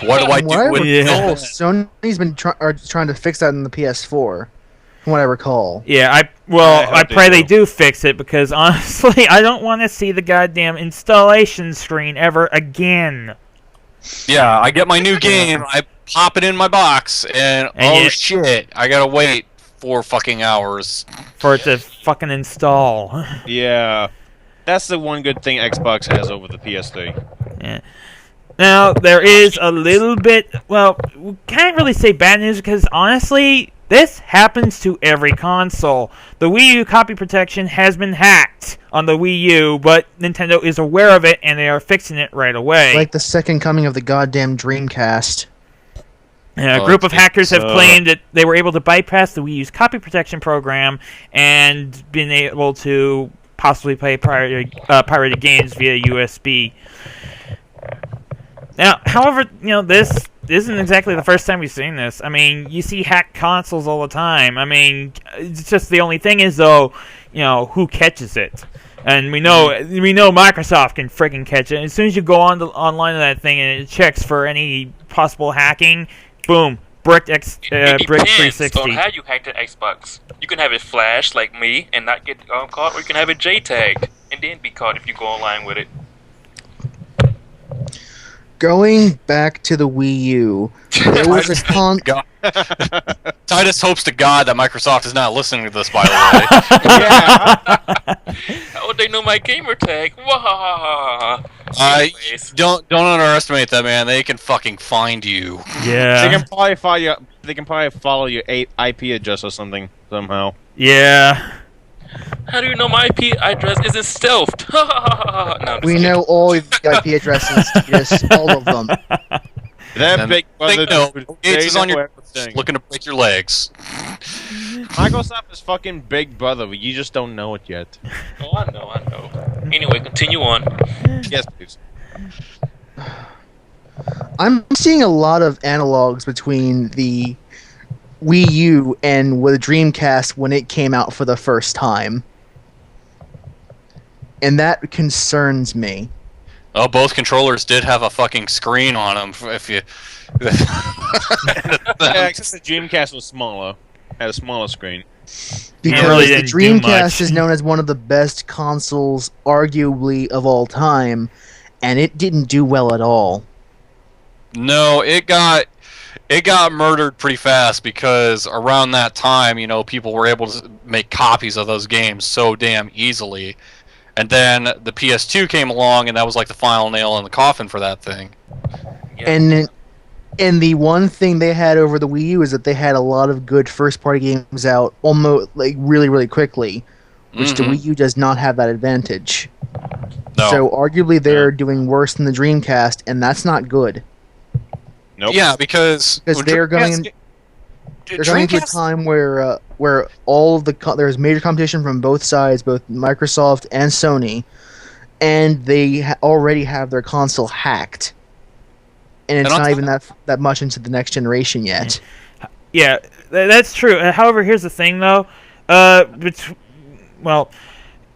What do I do with it? Sony's been trying to fix that in the PS4, from what I recall. Yeah, I pray they do fix it, because honestly, I don't want to see the goddamn installation screen ever again. Yeah, I get my new game, I pop it in my box, and shit, I gotta wait 4 fucking hours for it to fucking install. Yeah, that's the one good thing Xbox has over the PS3. Yeah. Now, there is a little bit, we can't really say bad news, because honestly, this happens to every console. The Wii U copy protection has been hacked on the Wii U, but Nintendo is aware of it, and they are fixing it right away. Like the second coming of the goddamn Dreamcast. A group of hackers have claimed that they were able to bypass the Wii U's copy protection program and been able to possibly play pirated games via USB. Now, however, this isn't exactly the first time we've seen this. I mean, you see hacked consoles all the time. I mean, it's just the only thing is, though, who catches it? And we know Microsoft can freaking catch it. As soon as you go online to that thing and it checks for any possible hacking, boom, brick 360. On how you hacked the Xbox. You can have it flash like me and not get caught, or you can have it JTAG and then be caught if you go online with it. Going back to the Wii U, there was a God. Titus hopes to God that Microsoft is not listening to this, by the way. How would they know my gamer tag? Wah! Don't underestimate that, man. They can fucking find you. Yeah. They can probably follow you. They can probably follow your IP address or something somehow. Yeah. How do you know my IP address isn't stealthed? No, I'm We just know all the IP addresses, yes, all of them. That big brother Gates is on your everything. looking to break your legs. Microsoft is fucking big brother, but you just don't know it yet. kidding. Oh, I know. Anyway, continue on. Yes, please. I'm seeing a lot of analogs between the Wii U and with Dreamcast when it came out for the first time. And that concerns me. Oh, both controllers did have a fucking screen on them. If you, Yeah, except the Dreamcast was smaller. Had a smaller screen. Because really the didn't do Dreamcast much. is known as one of the best consoles, arguably, of all time, and it didn't do well at all. no, it got murdered pretty fast because around that time, you know, people were able to make copies of those games so damn easily. And then the PS2 came along, and that was like the final nail in the coffin for that thing. Yeah. And the one thing they had over the Wii U is that they had a lot of good first-party games out almost like really quickly, which the Mhm. Wii U does not have that advantage. No. So arguably they're doing worse than the Dreamcast, and that's not good. Nope. Yeah, because They're going into a time where all of there's major competition from both sides, both Microsoft and Sony, and they already have their console hacked, and it's not even that much into the next generation yet. Yeah, that's true. However, here's the thing, though.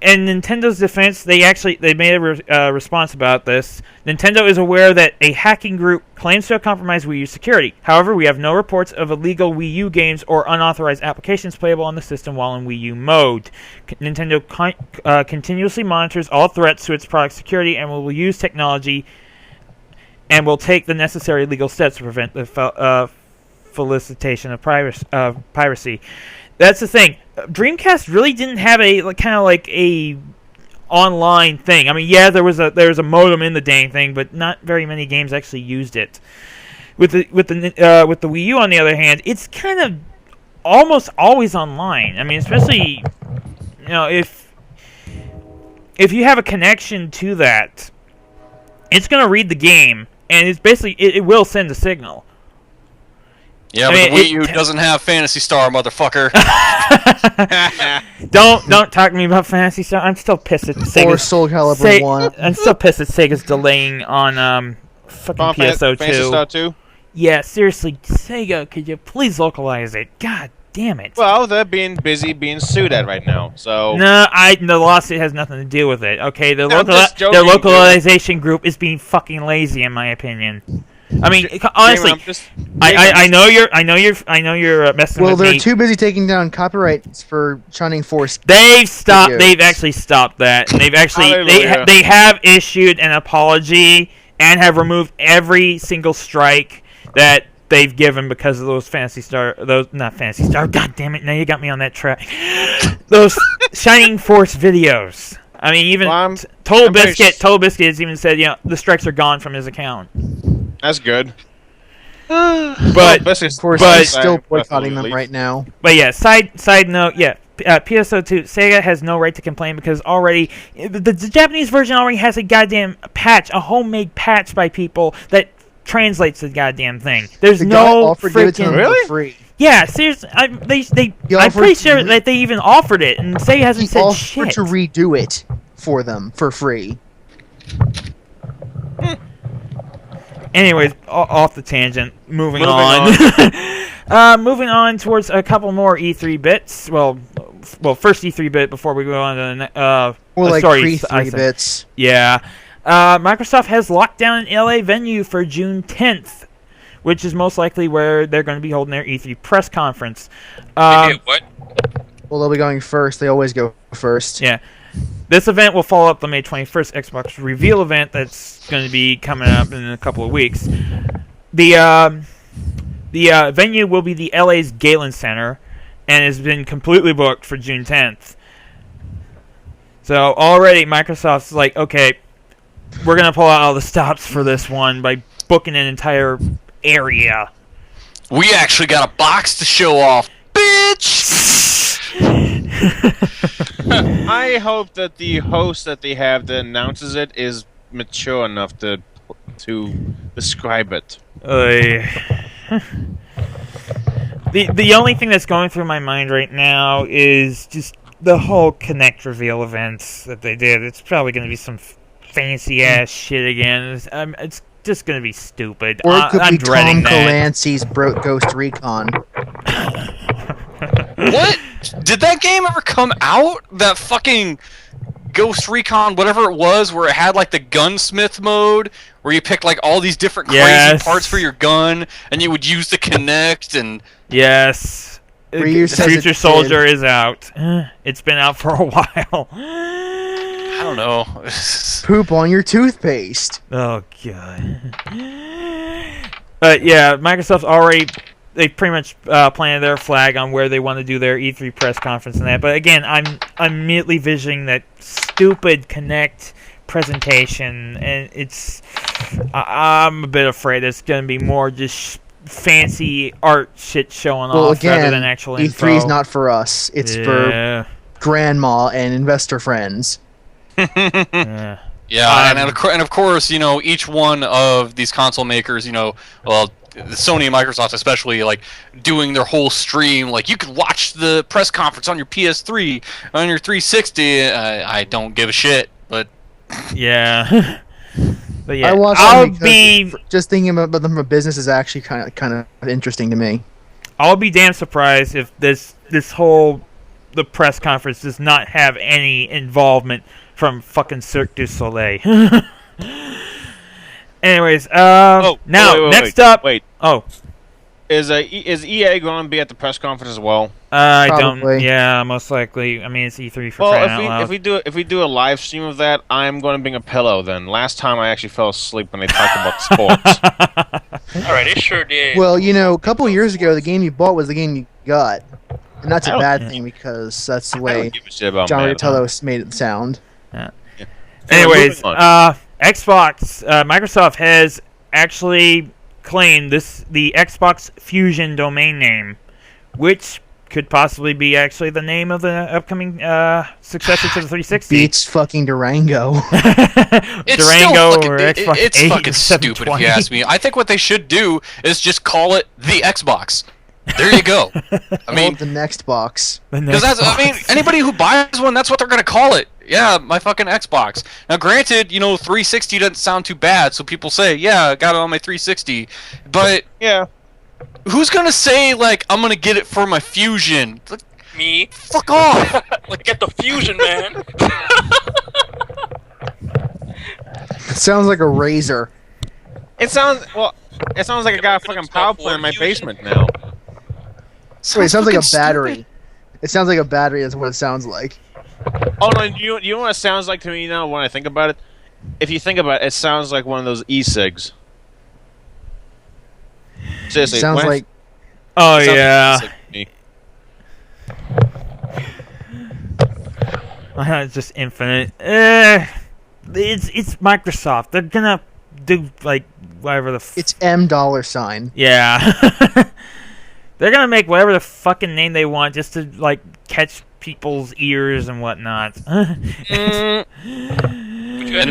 In Nintendo's defense, they made a response about this. Nintendo is aware that a hacking group claims to have compromised Wii U security. However, we have no reports of illegal Wii U games or unauthorized applications playable on the system while in Wii U mode. Nintendo continuously monitors all threats to its product security and will use technology and will take the necessary legal steps to prevent the felicitation of piracy. That's the thing. Dreamcast really didn't have a online thing. I mean, yeah, there was a modem in the dang thing, but not very many games actually used it. With the Wii U, on the other hand, it's kind of almost always online. I mean, especially if you have a connection to that, it's going to read the game, and it's basically it will send a signal. Yeah, but the Wii U doesn't have Phantasy Star, motherfucker. Don't talk to me about Phantasy Star. I'm still pissed at Sega. Or Soul Calibur 1. I'm still pissed at Sega's delaying on fucking PSO2. Phantasy Star 2? Yeah, seriously, Sega, could you please localize it? God damn it. Well, they're being busy being sued at right now, so... No, the lawsuit has nothing to do with it. Okay, their joking, localization group is being fucking lazy, in my opinion. I mean, honestly, I know you're messing Well, with me. they're too busy taking down copyrights for Shining Force. They've stopped. videos. They've actually stopped that, and they've actually Hallelujah. they have issued an apology and have removed every single strike that they've given because of those Phantasy Star. Those not Phantasy Star. God damn it! Now you got me on that track. Those Shining Force videos. I mean, even Total Biscuit has even said, the strikes are gone from his account. That's good. But Of course, he's still boycotting them right now. But yeah, side note, PSO2, Sega has no right to complain because already the Japanese version already has a goddamn patch, a homemade patch by people that translates the goddamn thing. There's The guy no offered to give it to him freaking for free. yeah, seriously. I'm pretty offered- sure that they even offered it, and Sega hasn't He said offered shit. to redo it for them for free. Anyways, off the tangent. Moving Moving on. Moving on towards a couple more E3 bits. Well, first E3 bit before we go on to the Or like sorry, pre-3 bits. Yeah. Microsoft has locked down an LA venue for June 10th, which is most likely where they're going to be holding their E3 press conference. What? Well, they'll be going first. They always go first. Yeah. This event will follow up the May 21st Xbox reveal event that's going to be coming up in a couple of weeks. The venue will be the LA's Galen Center and has been completely booked for June 10th. So already Microsoft's like, okay, we're going to pull out all the stops for this one by booking an entire area. We actually got a box to show off, bitch! I hope that the host that they have that announces it is mature enough to describe it. The only thing that's going through my mind right now is just the whole Kinect reveal events that they did. It's probably going to be some fancy ass shit again. It's just going to be stupid. Or it could I'm be dreading Tom that. Clancy's Ghost Recon. What? Did that game ever come out? That fucking Ghost Recon, whatever it was, where it had like the gunsmith mode, where you picked like all these different crazy parts for your gun, and you would use the Kinect and... Yes. Ryu says Future it Soldier did. is out. It's been out for a while. I don't know. Poop on your toothpaste. Oh, God. But yeah, Microsoft's already... They pretty much planted their flag on where they want to do their E3 press conference and that. But again, I'm immediately visioning that stupid Kinect presentation, and I'm a bit afraid it's going to be more just fancy art shit showing off rather than actual info. E3 is not for us. It's for grandma and investor friends. Yeah. Yeah, and of course, you know, each one of these console makers, you know, well, Sony and Microsoft especially, like, doing their whole stream, like, you could watch the press conference on your PS3, on your 360, I don't give a shit, but... Yeah. But yeah, I watched I'll them be... Just thinking about them from a business is actually kind of interesting to me. I'll be damn surprised if this whole... The press conference does not have any involvement from fucking Cirque du Soleil. Anyways, now, next up... Wait. Oh. Is EA going to be at the press conference as well? I don't... Probably. Yeah, most likely. I mean, it's E3 for Well, crying out loud. if we do a live stream of that, I'm going to bring a pillow then. Last time I actually fell asleep when they talked about sports. Alright, it sure did. Well, you know, a couple years ago, the game you bought was the game you got. And that's a bad thing because that's the I way don't give a shit about John Madden. Rotella made it sound. Anyways, moving on. Xbox, Microsoft has actually claimed the Xbox Fusion domain name, which could possibly be actually the name of the upcoming successor to the 360. Beats fucking Durango. It's Durango still fucking, or Xbox it's 8 fucking or stupid if 720. you ask me. I think what they should do is just call it the Xbox. There you go. I mean, the next box. because anybody who buys one, that's what they're gonna call it. Yeah, my fucking Xbox. Now, granted, you know, 360 doesn't sound too bad, so people say, "Yeah, I got it on my 360," but Yeah. who's gonna say like, "I'm gonna get it for my Fusion"? Like, Me? fuck off. Like, get the fusion, man. It sounds like a razor. It sounds like I got a fucking power plant in my basement now. Wait, it sounds like a fucking battery. stupid. It sounds like a battery is what it sounds like. Oh no, you know what it sounds like to me now when I think about it? If you think about it, it sounds like one of those e-cigs. Seriously, It sounds when I- like Oh, Sounds like yeah. e-cig to me. It's just infinite. It's Microsoft. They're gonna do, like, whatever the... it's $M. Yeah. They're gonna make whatever the fucking name they want just to, like, catch people's ears and whatnot. And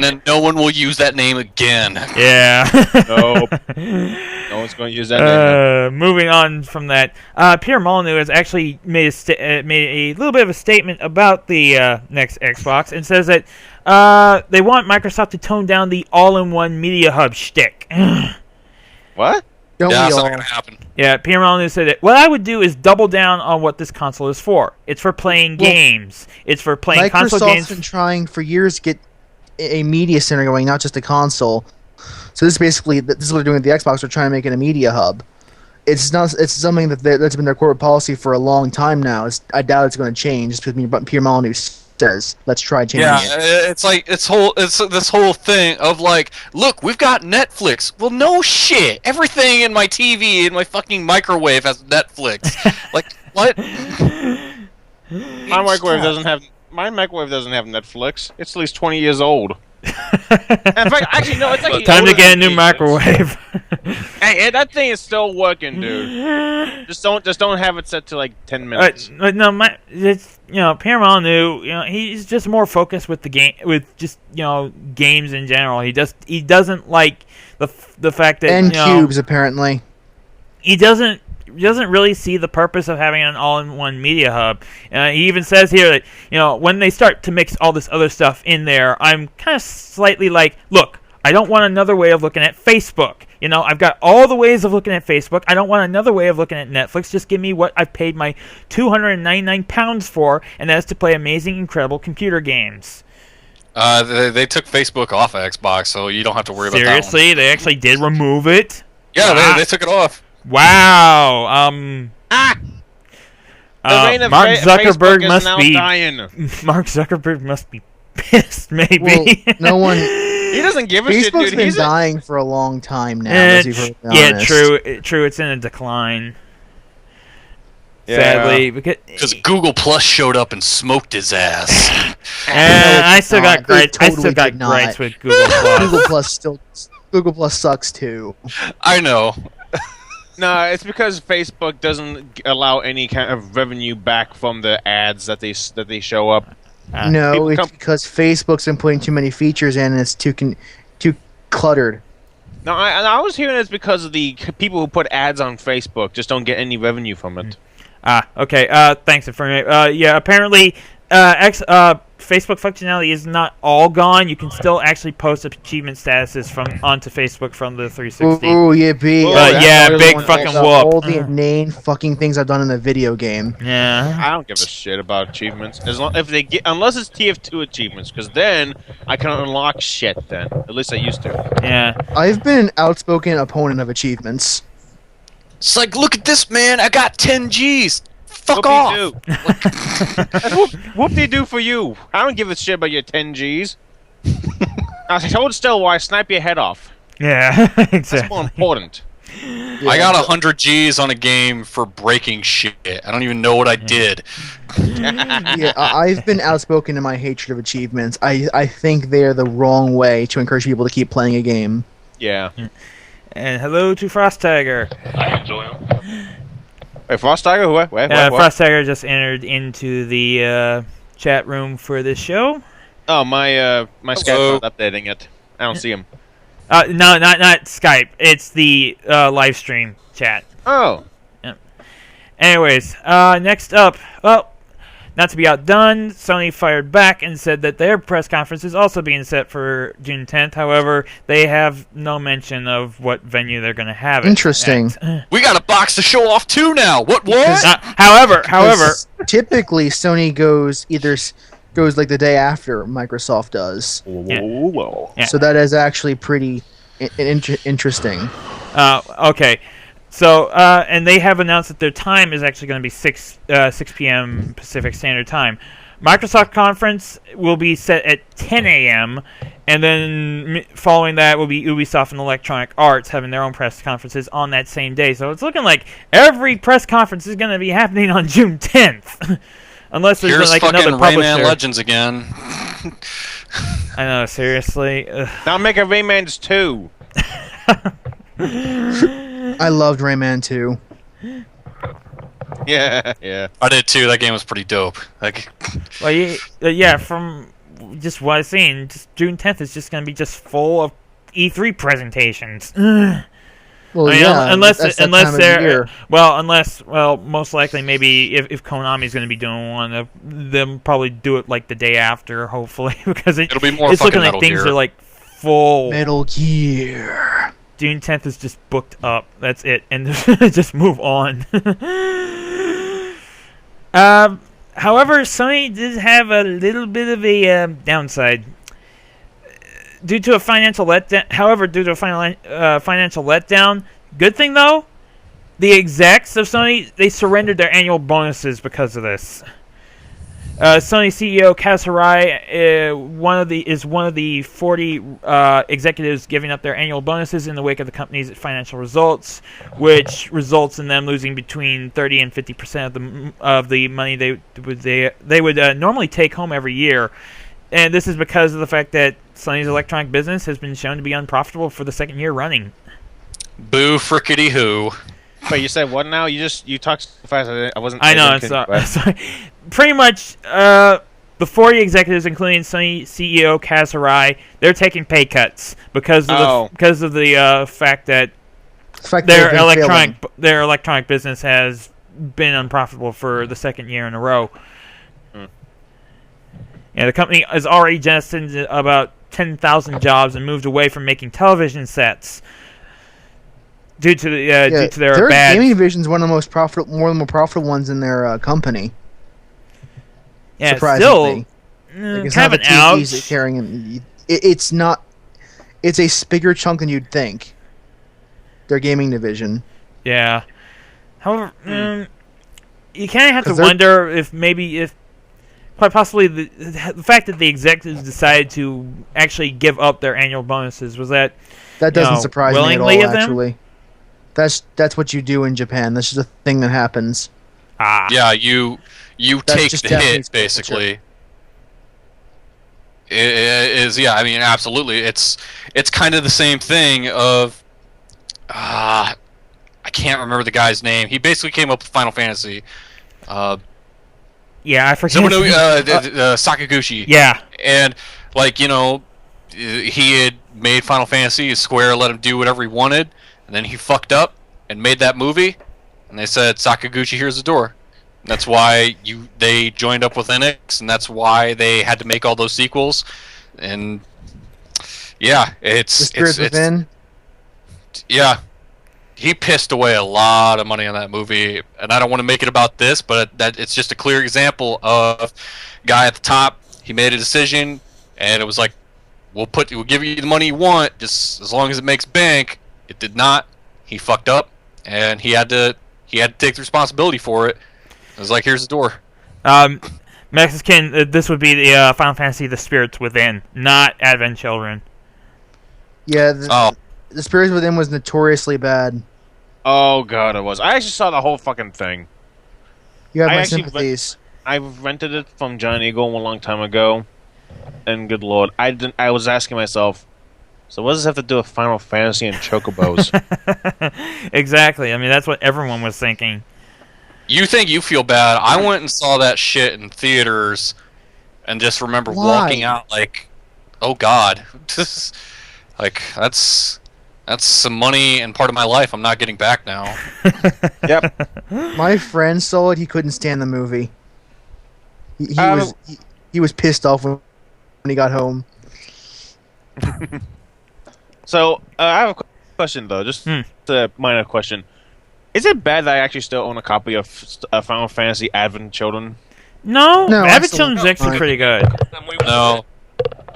then no one will use that name again. Yeah. Nope. No one's going to use that name. Moving on from that, Pierre Molyneux has actually made a little bit of a statement about the next Xbox and says that they want Microsoft to tone down the all-in-one media hub shtick. What? Don't Yeah, we that's not all? gonna happen. Yeah, Pierre Molyneux said that what I would do is double down on what this console is for. It's for playing games. It's for playing console Microsoft's games. been trying for years to get a media center going, not just a console. So this is basically this is what they're doing with the Xbox. They're trying to make it a media hub. It's not. It's something that's been their corporate policy for a long time now. I doubt it's going to change just because Pierre Molyneux said says. Let's try changing Yeah, it. it's like it's this whole thing of like, look, we've got Netflix. Well, no shit. Everything in my TV in my fucking microwave has Netflix. Like what? My microwave doesn't have Netflix. It's at least 20 years old. In fact, actually, no, it's actually Time to older get a than new me. microwave. Hey, that thing is still working, dude. Just don't have it set to like 10 minutes. But no, it's Paramount knew. He's just more focused with the game, with just games in general. He doesn't like the fact that And cubes, apparently. he doesn't really see the purpose of having an all-in-one media hub. He even says here that when they start to mix all this other stuff in there, I'm kind of slightly like, look, I don't want another way of looking at Facebook. I've got all the ways of looking at Facebook. I don't want another way of looking at Netflix. Just give me what I've paid my £299 for, and that is to play amazing, incredible computer games. They took Facebook off of Xbox, so you don't have to worry about that one. Seriously, they actually did remove it. Yeah, they took it off. Wow. The Mark reign of Zuckerberg Facebook is must now be dying. Mark Zuckerberg must be pissed. Maybe. Well, no one. He doesn't give a shit, Facebook's dude. been He's dying for a long time now. As you've heard me yeah, honest. true. It's in a decline. Yeah. Sadly, because Google Plus showed up and smoked his ass. I still got not. gripes. They I still totally got did not. gripes with Google Plus. Google Plus sucks too. I know. No, it's because Facebook doesn't allow any kind of revenue back from the ads that they show up. No, people it's come- because Facebook's been putting too many features in and it's too cluttered. No, I was hearing it's because of the people who put ads on Facebook just don't get any revenue from it. Okay. Thanks for me. Yeah. Apparently, Facebook functionality is not all gone. You can still actually post achievement statuses onto Facebook from the 360. Oh yeah, big. Oh, yeah, that's big one- fucking all whoop. the inane fucking things I've done in the video game. Yeah. I don't give a shit about achievements unless it's TF2 achievements, because then I can unlock shit. Then at least I used to. Yeah. I've been an outspoken opponent of achievements. It's like, look at this, man. I got 10 G's. Fuck off. Whoop-de-doo for you. I don't give a shit about your 10 Gs. I told still why I snipe your head off. Yeah. That's Exactly. more important. I got 100 G's on a game for breaking shit. I don't even know what I did. Yeah, I've been outspoken in my hatred of achievements. I think they're the wrong way to encourage people to keep playing a game. Yeah. And hello to Frost Tiger. I enjoy them. Wait, Frost Tiger? What? Frost Tiger just entered into the chat room for this show. Oh, my Skype's Hello. not updating it. I don't see him. No, not Skype. It's the live stream chat. Oh. Anyways, next up, well, not to be outdone, Sony fired back and said that their press conference is also being set for June 10th. However, they have no mention of what venue they're going to have it Interesting. at. We got a box to show off too now. What? However, Because typically Sony goes like the day after Microsoft does. Whoa. Yeah. So that is actually pretty interesting. okay. So, and they have announced that their time is actually going to be 6 p.m. Pacific Standard Time. Microsoft conference will be set at 10 a.m., and then following that will be Ubisoft and Electronic Arts having their own press conferences on that same day. So it's looking like every press conference is going to be happening on June 10th. Unless there's Here's like fucking another publisher. Rayman Legends again. I know, seriously. Ugh. Now make a Rayman's 2. I loved Rayman 2. Yeah. I did too. That game was pretty dope. Like, Well, yeah, from just what I've seen, just June 10th is just going to be just full of E3 presentations. Well, I mean, yeah, unless that's that time of they're year. most likely maybe if Konami's going to be doing one, they'll probably do it like the day after, hopefully, because it'll be more it's fucking looking like Metal things Gear. are like full. Metal Gear. June 10th is just booked up. That's it, and just move on. However, Sony did have a little bit of a downside. Due to a financial letdown, good thing though, the execs of Sony, they surrendered their annual bonuses because of this. Sony CEO Kaz Hirai is one of the 40 executives giving up their annual bonuses in the wake of the company's financial results, which results in them losing between 30 and 50% of the money they would normally take home every year. And this is because of the fact that Sony's electronic business has been shown to be unprofitable for the second year running. Boo frickety who. But you said what now? You talked so fast. I wasn't. I know. Sorry. Pretty much, the 40 executives, including Sony CEO Kaz Hirai, they're taking pay cuts because of the fact that their electronic business has been unprofitable for the second year in a row. Yeah, the company has already jettisoned about 10,000 jobs and moved away from making television sets due to their bad. Gaming division is one of the more profitable ones in their company. Yeah, surprisingly. Still, kind of an ouch. It's not. It's a bigger chunk than you'd think. Their gaming division. Yeah. However, you kind of have to wonder if quite possibly the fact that the executives decided to actually give up their annual bonuses was that doesn't surprise me at all. Willingly of them? Actually, that's what you do in Japan. That's just a thing that happens. Yeah, you take the hit basically. It is, yeah. I mean, absolutely. It's kind of the same thing of I can't remember the guy's name. He basically came up with Final Fantasy. Yeah, I forget. Sakaguchi. Yeah. And, he had made Final Fantasy, Square let him do whatever he wanted, and then he fucked up and made that movie, and they said, Sakaguchi, here's the door. And that's why they joined up with Enix, and that's why they had to make all those sequels. And, yeah, it's Within. Yeah. He pissed away a lot of money on that movie, and I don't want to make it about this, but it's just a clear example of guy at the top. He made a decision, and it was like, we'll give you the money you want, just as long as it makes bank. It did not. He fucked up, and he had to take the responsibility for it. It was like, here's the door. Mexican, this would be the Final Fantasy: The Spirits Within, not Advent Children. Yeah. The Spirits Within was notoriously bad. Oh god, it was. I actually saw the whole fucking thing. You have my sympathies. I rented it from John Eagle a long time ago, and good lord, I was asking myself, so what does this have to do with Final Fantasy and Chocobos? Exactly. I mean, that's what everyone was thinking. You think you feel bad? I went and saw that shit in theaters, and just remember walking out like, oh god, like that's some money and part of my life I'm not getting back now. Yep. My friend saw it. He couldn't stand the movie. He was pissed off when he got home. So, I have a question, though. Just a minor question. Is it bad that I actually still own a copy of Final Fantasy Advent Children? No, Advent Children's actually pretty good. No.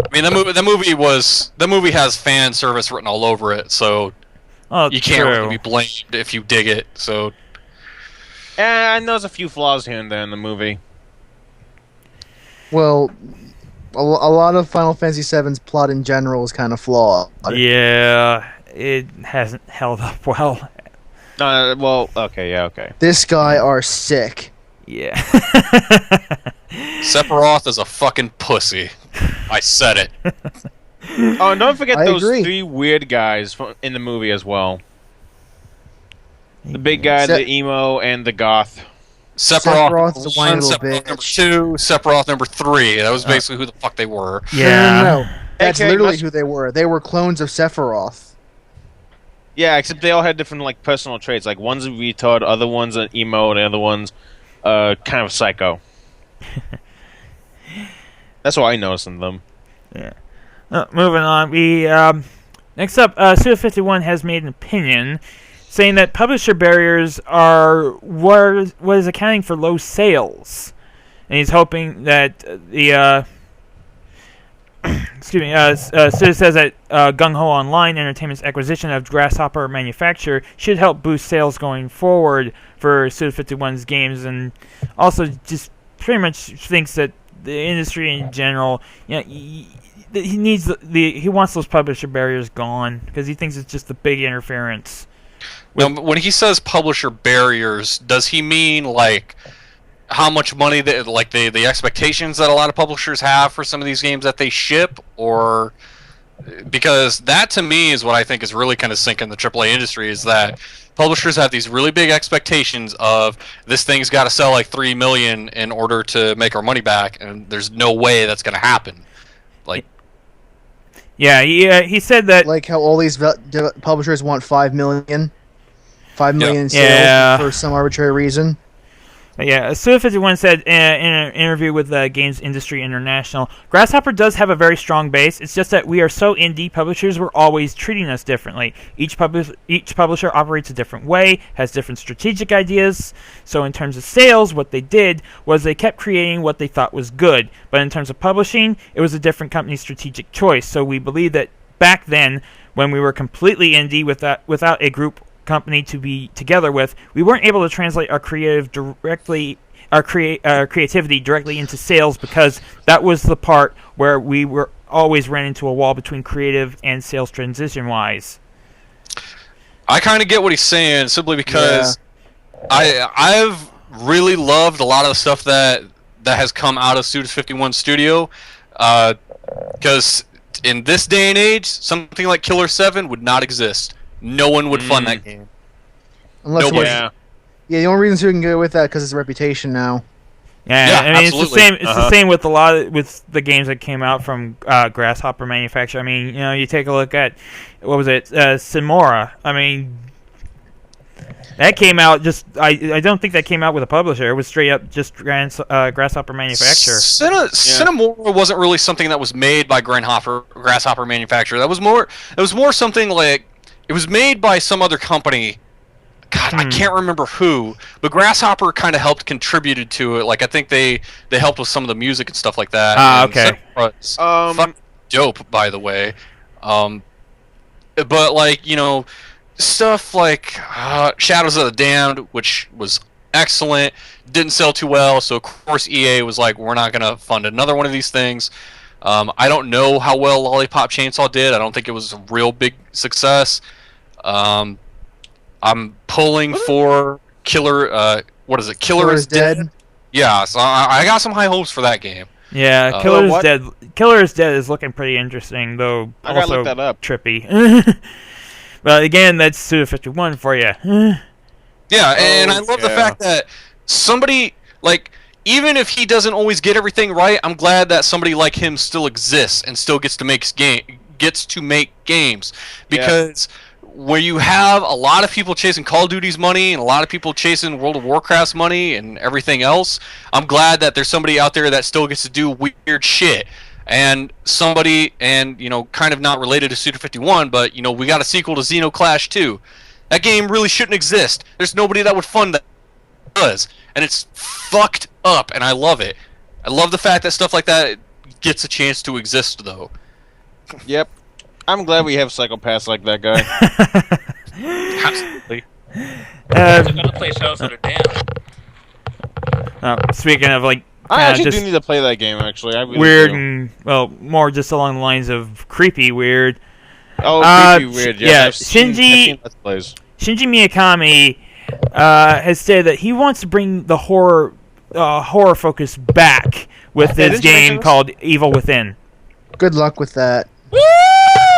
I mean, the movie has fan service written all over it, so you can't really be blamed if you dig it. So, and there's a few flaws here and there in the movie. Well, a lot of Final Fantasy VII's plot in general is kind of flawed. Yeah, it hasn't held up well. Well, okay, yeah, okay. This guy are sick. Yeah. Sephiroth is a fucking pussy. I said it. Oh, and don't forget those agree. 3 weird guys in the movie as well. The big guy, the emo, and the goth. Sephiroth's a whiny 1, little Sephiroth bitch. number 2, Sephiroth number 3. That was basically who the fuck they were. Yeah. No. That's Okay, literally who they were. They were clones of Sephiroth. Yeah, except they all had different personal traits. Like one's a retard, other one's an emo, and the other one's kind of psycho. That's what I noticed in them. Yeah. Moving on, we next up, Suda51 has made an opinion saying that publisher barriers are what is accounting for low sales, and he's hoping that the excuse me, Suda says that Gung Ho Online Entertainment's acquisition of Grasshopper Manufacture should help boost sales going forward for Suda51's games, and also just pretty much thinks that the industry in general, he needs he wants those publisher barriers gone because he thinks it's just a big interference. Now, when he says publisher barriers, does he mean like how much money the expectations that a lot of publishers have for some of these games that they ship, or because that to me is what I think is really kind of sinking the AAA industry, is that publishers have these really big expectations of this thing's got to sell like 3 million in order to make our money back, and there's no way that's going to happen. Like, he said that like how all these publishers want 5 million sales for some arbitrary reason. Yeah, Suda51 said in an interview with Games Industry International, Grasshopper does have a very strong base. It's just that we are so indie, publishers were always treating us differently. Each publisher operates a different way, has different strategic ideas. So in terms of sales, what they did was they kept creating what they thought was good. But in terms of publishing, it was a different company's strategic choice. So we believe that back then, when we were completely indie without a group company to be together with, we weren't able to translate our creativity directly into sales, because that was the part where we were always ran into a wall between creative and sales transition wise. I kind of get what he's saying, simply because I've really loved a lot of the stuff that has come out of Suda51 Studio, because in this day and age, something like Killer 7 would not exist. No one would fund that game. Nobody. Yeah, the only reason you can get away with that because it's a reputation now. Yeah, I mean, absolutely. it's the same. It's the same with with the games that came out from Grasshopper Manufacturer. I mean, you take a look at what was it, Simora. I mean, that came out just. I don't think that came out with a publisher. It was straight up just Grasshopper Manufacturer. Cinemora wasn't really something that was made by Grasshopper Manufacturer. It was more something like, it was made by some other company. God, I can't remember who, but Grasshopper kind of helped contributed to it. Like, I think they helped with some of the music and stuff like that. Okay. Fucking dope, by the way. But like, stuff like Shadows of the Damned, which was excellent, didn't sell too well, so of course EA was like, we're not gonna fund another one of these things. I don't know how well Lollipop Chainsaw did. I don't think it was a real big success. I'm pulling for Killer. What is it? Killer is Dead. Yeah, so I got some high hopes for that game. Yeah, Killer is Dead. Killer is Dead is looking pretty interesting, though. I gotta look that up. Trippy. But again, that's Suda51 for you. Yeah, and I love the fact that somebody, like, even if he doesn't always get everything right, I'm glad that somebody like him still exists and still gets to make games, because where you have a lot of people chasing Call of Duty's money and a lot of people chasing World of Warcraft's money and everything else, I'm glad that there's somebody out there that still gets to do weird shit. And somebody, and kind of not related to Suda51, but we got a sequel to Xenoclash 2. That game really shouldn't exist. There's nobody that would fund that does, and it's fucked up, and I love it. I love the fact that stuff like that gets a chance to exist, though. Yep. I'm glad we have psychopaths like that guy. Absolutely. I'm gonna play Shadows of the Damned. Speaking of, like, I actually do need to play that game, actually. I really weird do. and, well, more just along the lines of creepy weird. Oh, creepy weird. Yeah, I've seen Let's Plays. Shinji Mikami has said that he wants to bring the horror focus back with his game called Evil Within. Good luck with that.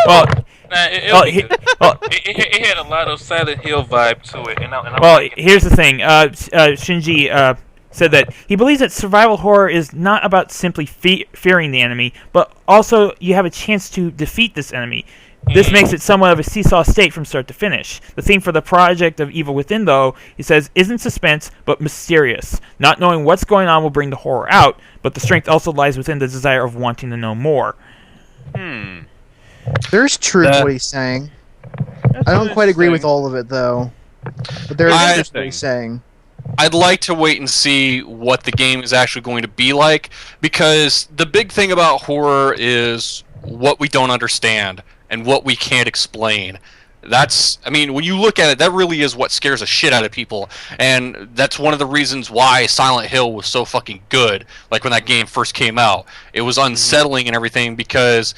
Well, it had a lot of Silent Hill vibe to it, here's the thing. Shinji said that he believes that survival horror is not about simply fearing the enemy, but also you have a chance to defeat this enemy. This makes it somewhat of a seesaw state from start to finish. The theme for the project of Evil Within, though, he says, isn't suspense, but mysterious. Not knowing what's going on will bring the horror out, but the strength also lies within the desire of wanting to know more. There's truth to what he's saying. I don't quite agree with all of it, though. But there is truth to what he's saying. I'd like to wait and see what the game is actually going to be like, because the big thing about horror is what we don't understand and what we can't explain. I mean, when you look at it, that really is what scares the shit out of people, and that's one of the reasons why Silent Hill was so fucking good. Like when that game first came out, it was unsettling and everything because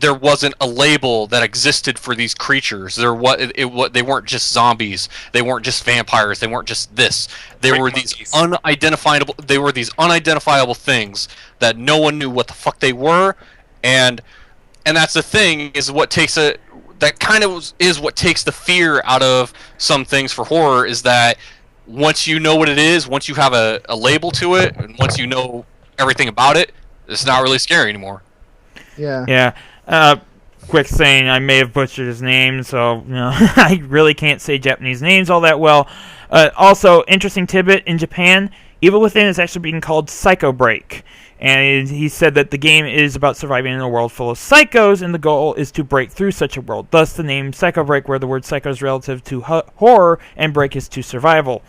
there wasn't a label that existed for these creatures. They weren't just zombies. They weren't just vampires. They weren't just this. They were these unidentifiable. They were these unidentifiable things that no one knew what the fuck they were, and that's the thing is what takes a. That kind of is what takes the fear out of some things for horror, is that once you know what it is, once you have a label to it, and once you know everything about it, it's not really scary anymore. Yeah. Yeah. Quick saying, I may have butchered his name, so I really can't say Japanese names all that well. Also, interesting tidbit, in Japan, Evil Within is actually being called Psycho Break. And he said that the game is about surviving in a world full of psychos, and the goal is to break through such a world. Thus, the name Psycho Break, where the word psycho is relative to horror, and break is to survival.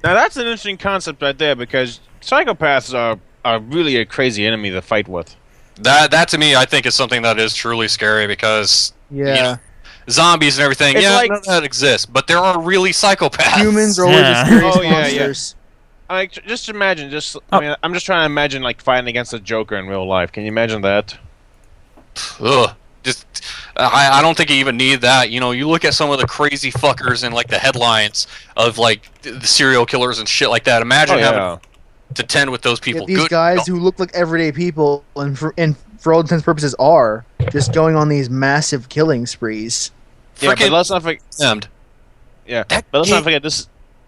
Now, that's an interesting concept right there, because psychopaths are really a crazy enemy to fight with. That to me, I think, is something that is truly scary, because zombies and everything, It's like, none of that exists, but there are really psychopaths. Humans are always the scariest yeah. monsters. Like, just imagine, I mean, I'm just trying to imagine, like, fighting against a Joker in real life. Can you imagine that? Ugh. I don't think you even need that. You look at some of the crazy fuckers in, like, the headlines of, like, the serial killers and shit like that. Imagine having to tend with those people. These guys who look like everyday people, and for all intents and purposes are, just going on these massive killing sprees. Yeah, but let's not forget. Yeah, but let's not forget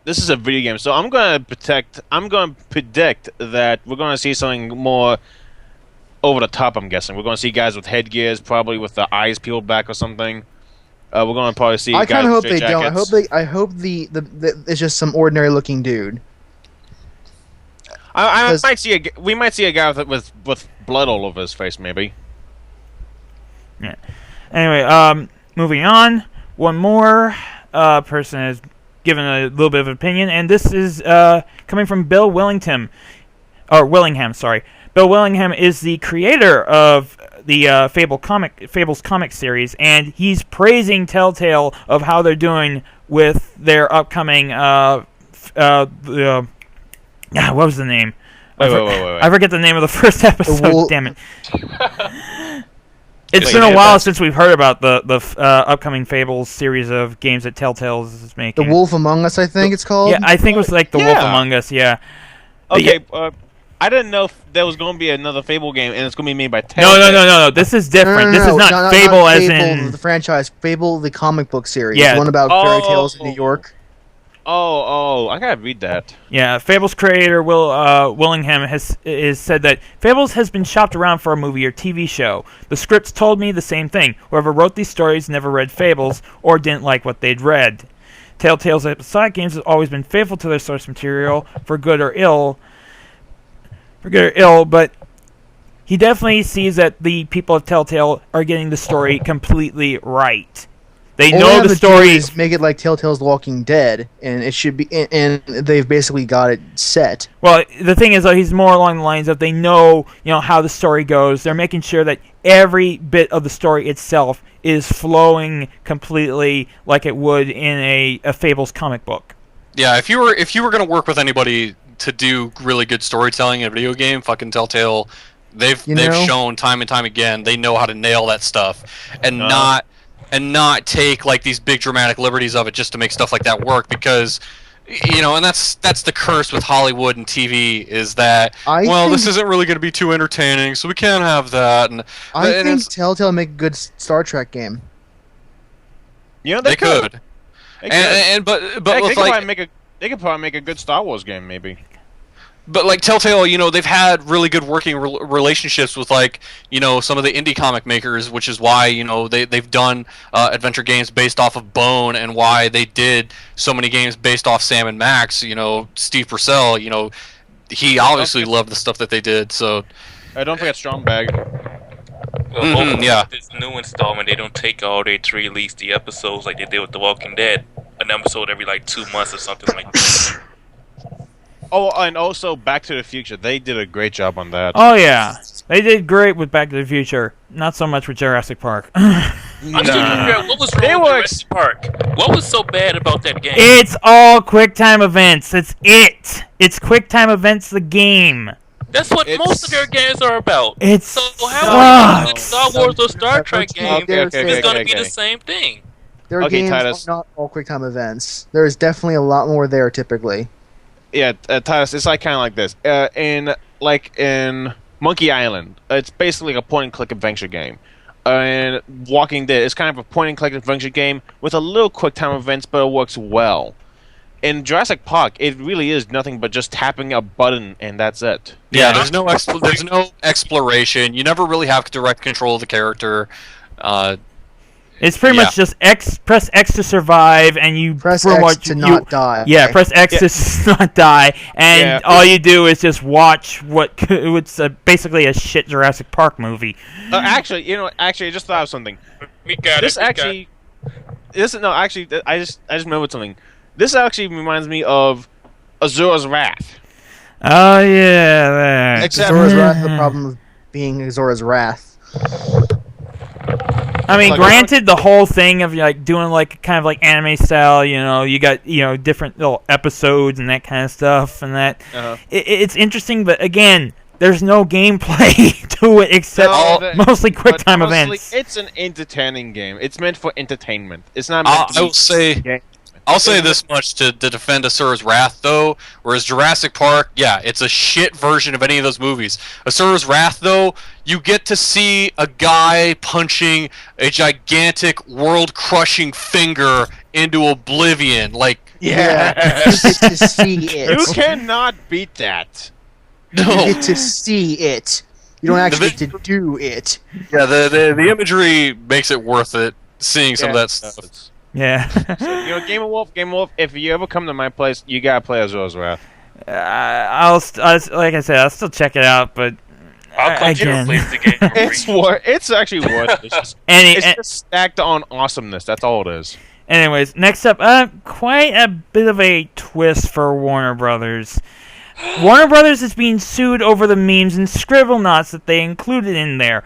this is a video game, so I'm going to predict that we're going to see something more over the top. I'm guessing we're going to see guys with headgears, probably with the eyes peeled back or something. We're going to probably see. I kind of of hope they don't. I hope the it's just some ordinary looking dude. I might see we might see a guy with blood all over his face, maybe. Yeah. Anyway, moving on. One more person has given a little bit of opinion, and this is coming from Bill Willingham. Sorry. Bill Willingham is the creator of the Fables comic series, and he's praising Telltale of how they're doing with their upcoming what was the name? Wait. I forget the name of the first episode. Damn it! It's been a while since we've heard about the upcoming Fables series of games that Telltale is making. The Wolf Among Us, I think it's called. Yeah, I think it was like the Wolf Among Us. Yeah. Okay. I didn't know if there was going to be another Fable game, and it's going to be made by Telltale. No. This is different. This is not Fable as in the franchise. Fable, the comic book series. Yeah. The one about fairy tales in New York. Oh, I gotta read that. Yeah, Fables creator Willingham has said that Fables has been shopped around for a movie or TV show. The scripts told me the same thing. Whoever wrote these stories never read Fables or didn't like what they'd read. Telltale's episodic games have always been faithful to their source material, for good or ill. But he definitely sees that the people of Telltale are getting the story completely right. They know the story. Make it like Telltale's The Walking Dead, and it should be, and they've basically got it set. Well, the thing is, though, he's more along the lines of they know, how the story goes. They're making sure that every bit of the story itself is flowing completely like it would in a Fables comic book. Yeah, if you were going to work with anybody to do really good storytelling in a video game, fucking Telltale, they've shown time and time again they know how to nail that stuff and not take like these big dramatic liberties of it just to make stuff like that work, because and that's the curse with Hollywood and TV, is that this isn't really going to be too entertaining, so we can't have that. And I think Telltale make a good Star Trek game. They could. They could probably make a good Star Wars game, maybe. But like Telltale, they've had really good working relationships with some of the indie comic makers, which is why they've done adventure games based off of Bone, and why they did so many games based off Sam and Max. Steve Purcell, he obviously loved the stuff that they did. So don't forget Strong Bag. Well, this new installment, they don't take all day to release the episodes like they did with The Walking Dead, an episode every 2 months or something like that. Oh, and also Back to the Future. They did a great job on that. Oh, yeah. They did great with Back to the Future. Not so much with Jurassic Park. I'm still trying to figure out what was They wrong with were Jurassic Park. What was so bad about that game? It's all QuickTime events. That's it. It's QuickTime events. The game. That's what most of their games are about. It's So how sucks. Star Wars or Star Trek game Okay, is going to be okay. the same thing? Their Okay, games Titus. are not all QuickTime events. There is definitely a lot more there typically. Yeah, Titus, it's like kind of like this. In Monkey Island, it's basically a point-and-click adventure game. And Walking Dead is kind of a point-and-click adventure game with a little QuickTime events, but it works well. In Jurassic Park, it really is nothing but just tapping a button, and that's it. Yeah, there's no exploration. You never really have direct control of the character. It's pretty much just press X to survive, and you Press pretty X much- to you- not die. Yeah, press X to not die, and Yeah. all you do is just watch what's basically a shit Jurassic Park movie. Actually, I just thought of something. We got This it. we got actually, I just remembered something. This actually reminds me of Azura's Wrath. Oh yeah, that. Except- Zora's Wrath, the problem of being Zora's Wrath. I mean, Like- granted, the whole thing of like doing like kind of like anime style, you got different little episodes and that kind of stuff, and that Uh-huh. it's interesting, but again, there's no gameplay to it except mostly But QuickTime honestly, events. It's an entertaining game. It's meant for entertainment. It's not I'll, meant to I be will say, game. I'll say this much to defend Asura's Wrath, though. Whereas Jurassic Park, yeah, it's a shit version of any of those movies. Asura's Wrath, though, you get to see a guy punching a gigantic, world-crushing finger into oblivion. Like, You get to see it. You cannot beat that. You no. get to see it. You don't actually get to do it. Yeah, the imagery makes it worth it, seeing some of that stuff. Yeah. So, Game of Wolf, if you ever come to my place, you gotta play Azura's Wrath. Like I said, I'll still check it out, but I'll come to your again. place to game for free. It's actually worth it. It's just, Any, it's just stacked on awesomeness. That's all it is. anyways, next up, quite a bit of a twist for Warner Brothers. Warner Brothers is being sued over the memes and scribble knots that they included in there,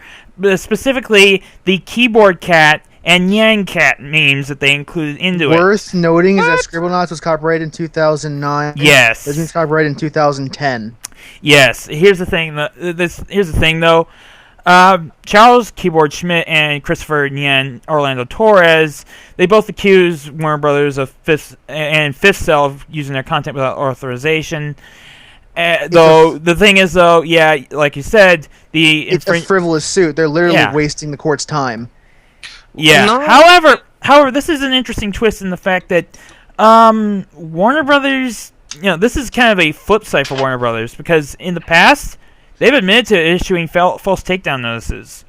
specifically the keyboard cat and Yang Cat memes that they included into it. Worth noting is that Scribblenauts was copyrighted in 2009. Yes. This was copyrighted in 2010. Yes. Here's the thing. Here's the thing, though. Charles Keyboard Schmidt and Christopher Nyan Orlando Torres, they both accuse Warner Brothers of Fifth Cell of using their content without authorization. Though the thing is, though, yeah, like you said, It's a frivolous suit. They're literally wasting the court's time. Yeah. No. However, this is an interesting twist in the fact that Warner Brothers, this is kind of a flip side for Warner Brothers, because in the past they've admitted to issuing false takedown notices.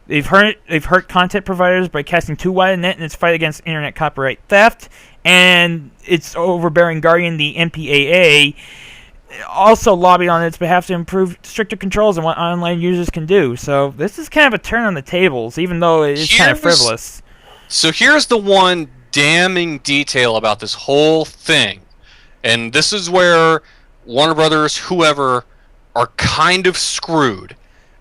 They've hurt content providers by casting too wide a net in its fight against internet copyright theft, and its overbearing guardian, the MPAA, also lobbied on its behalf to improve stricter controls on what online users can do. So this is kind of a turn on the tables, even though it is kind of frivolous. So here's the one damning detail about this whole thing, and this is where Warner Brothers, whoever, are kind of screwed.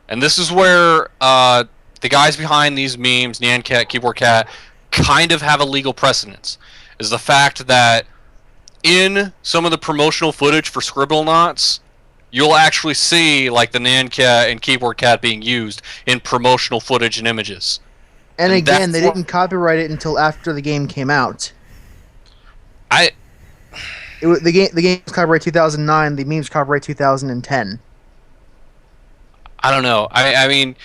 And this is where the guys behind these memes, Nyan Cat, Keyboard Cat, kind of have a legal precedence. Is the fact that in some of the promotional footage for Scribblenauts, you'll actually see like the Nyan Cat and Keyboard Cat being used in promotional footage and images. And again, they that's didn't copyright it until after the game came out. I The game was copyright 2009. The memes copyright 2010. don't know. I mean,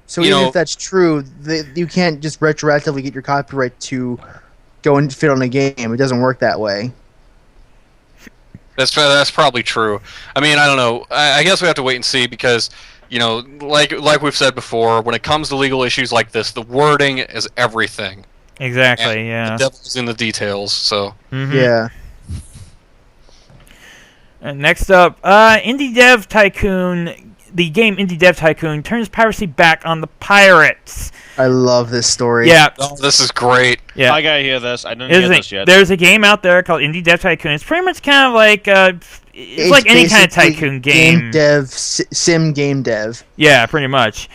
So You even know- if that's true, you can't just retroactively get your copyright to go and fit on a game. It doesn't work that way. that's probably true. I mean, I don't know. I guess we have to wait and see because, like we've said before, when it comes to legal issues like this, the wording is everything. Exactly. And Yeah. the devil's in the details. So Mhm. Yeah. And next up, Indie Dev Tycoon. The game Indie Dev Tycoon turns piracy back on the pirates. I love this story. Yeah. oh, this is great. Yeah. I gotta hear this. I didn't hear this yet. There's a game out there called Indie Dev Tycoon. It's pretty much kind of like it's like any kind of basically tycoon game. Game dev, sim game dev. Yeah, pretty much.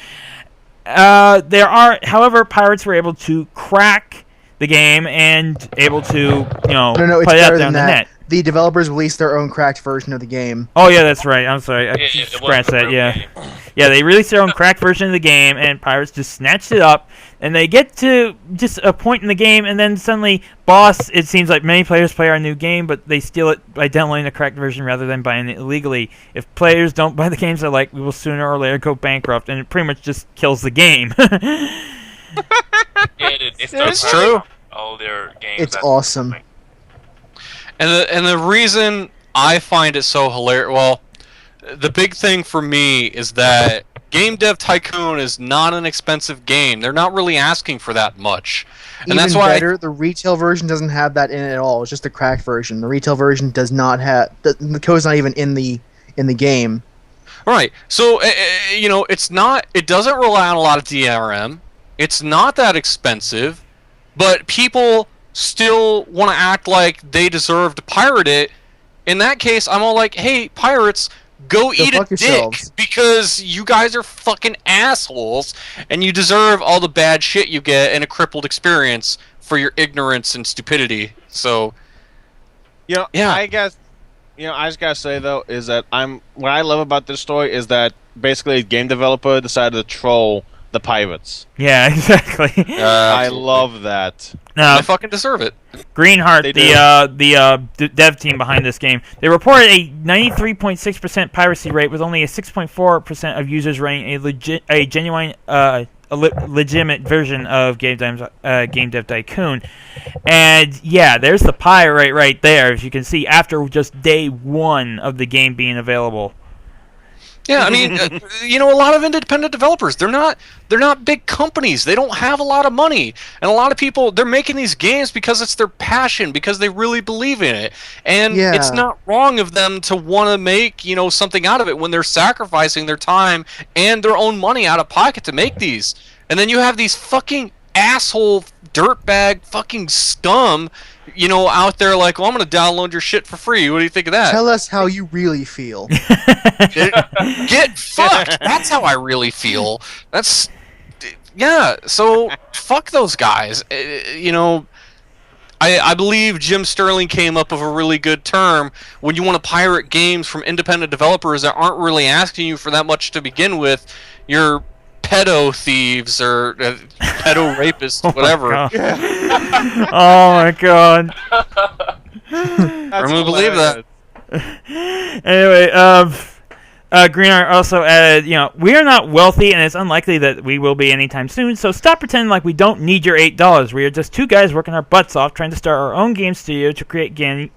however, pirates were able to crack the game and able to, No, it's put it out better there than on the that. net. The developers released their own cracked version of the game. Oh yeah, that's right. I'm sorry, I It scratched wasn't a that. real Yeah, game. yeah. They released their own cracked version of the game, and pirates just snatched it up. And they get to just a point in the game, and then suddenly, boss. It seems like many players play our new game, but they steal it by downloading the cracked version rather than buying it illegally. If players don't buy the games they like, we will sooner or later go bankrupt, and it pretty much just kills the game. Yeah, they start It's pirating true. all their games. It's awesome. And the reason I find it so hilarious, well, the big thing for me is that Game Dev Tycoon is not an expensive game. They're not really asking for that much. And Even that's why better, the retail version doesn't have that in it at all. It's just the cracked version. The retail version does not have the code's not even in the game. Right. So it's not. It doesn't rely on a lot of DRM. It's not that expensive, but people still want to act like they deserve to pirate it. In that case, I'm all like, "Hey, pirates, go eat a fuck dick yourselves." because you guys are fucking assholes, and you deserve all the bad shit you get and a crippled experience for your ignorance and stupidity." So, Yeah. I guess. I just gotta say though is that what I love about this story is that basically a game developer decided to troll the pirates. Yeah, exactly. I love that. Now, they fucking deserve it. Greenheart, They the dev team behind this game, they reported a 93.6% piracy rate with only a 6.4% of users running a genuine, legitimate version of Game Dev Tycoon. And yeah, there's the pirate rate right there, as you can see, after just day one of the game being available. Yeah, I mean, a lot of independent developers, they're not big companies. They don't have a lot of money. And a lot of people, they're making these games because it's their passion, because they really believe in it. And it's not wrong of them to want to make, something out of it when they're sacrificing their time and their own money out of pocket to make these. And then you have these fucking asshole dirtbag fucking scum, out there like, well, I'm going to download your shit for free. What do you think of that? Tell us how you really feel. Get fucked. That's how I really feel. So fuck those guys. I believe Jim Sterling came up with a really good term when you want to pirate games from independent developers that aren't really asking you for that much to begin with. You're pedo thieves or pedo rapists, whatever. Oh my god. I'm gonna believe that. Anyway, Greenheart also added, we are not wealthy, and it's unlikely that we will be anytime soon, so stop pretending like we don't need your $8. We are just two guys working our butts off trying to start our own game studio to create games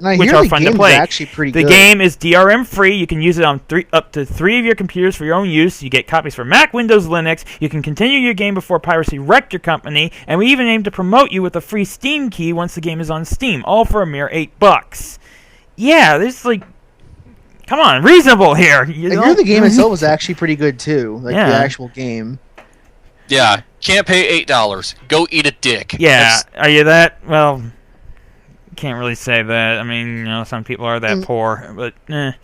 which are fun to play. Actually pretty the good. game is DRM free. You can use it on up to 3 of your computers for your own use. You get copies for Mac, Windows, Linux. You can continue your game before piracy wrecked your company, and we even aim to promote you with a free Steam key once the game is on Steam, all for a mere $8. Yeah, this come on, reasonable here. I hear the game itself was actually pretty good too, the actual game. Yeah, can't pay $8. Go eat a dick. Yeah, are you that? Well, can't really say that. I mean, some people are that poor, but There's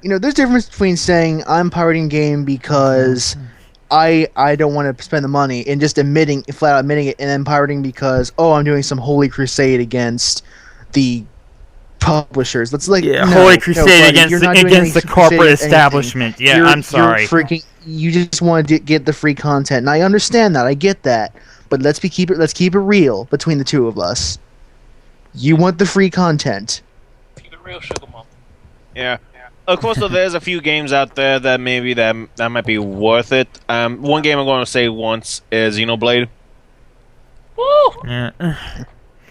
a difference between saying I'm pirating a game because I don't want to spend the money and just flat out admitting it, and then pirating because I'm doing some holy crusade against the publishers. That's like holy crusade buddy, against the corporate establishment. Yeah, I'm sorry. You just want to get the free content, and I understand that. I get that. But let's keep it real between the two of us. You want the free content. Keep it real, sugar mom. Yeah. Of course, though, there's a few games out there that maybe that might be worth it. One game I'm going to say once is Xenoblade. Woo! Yeah.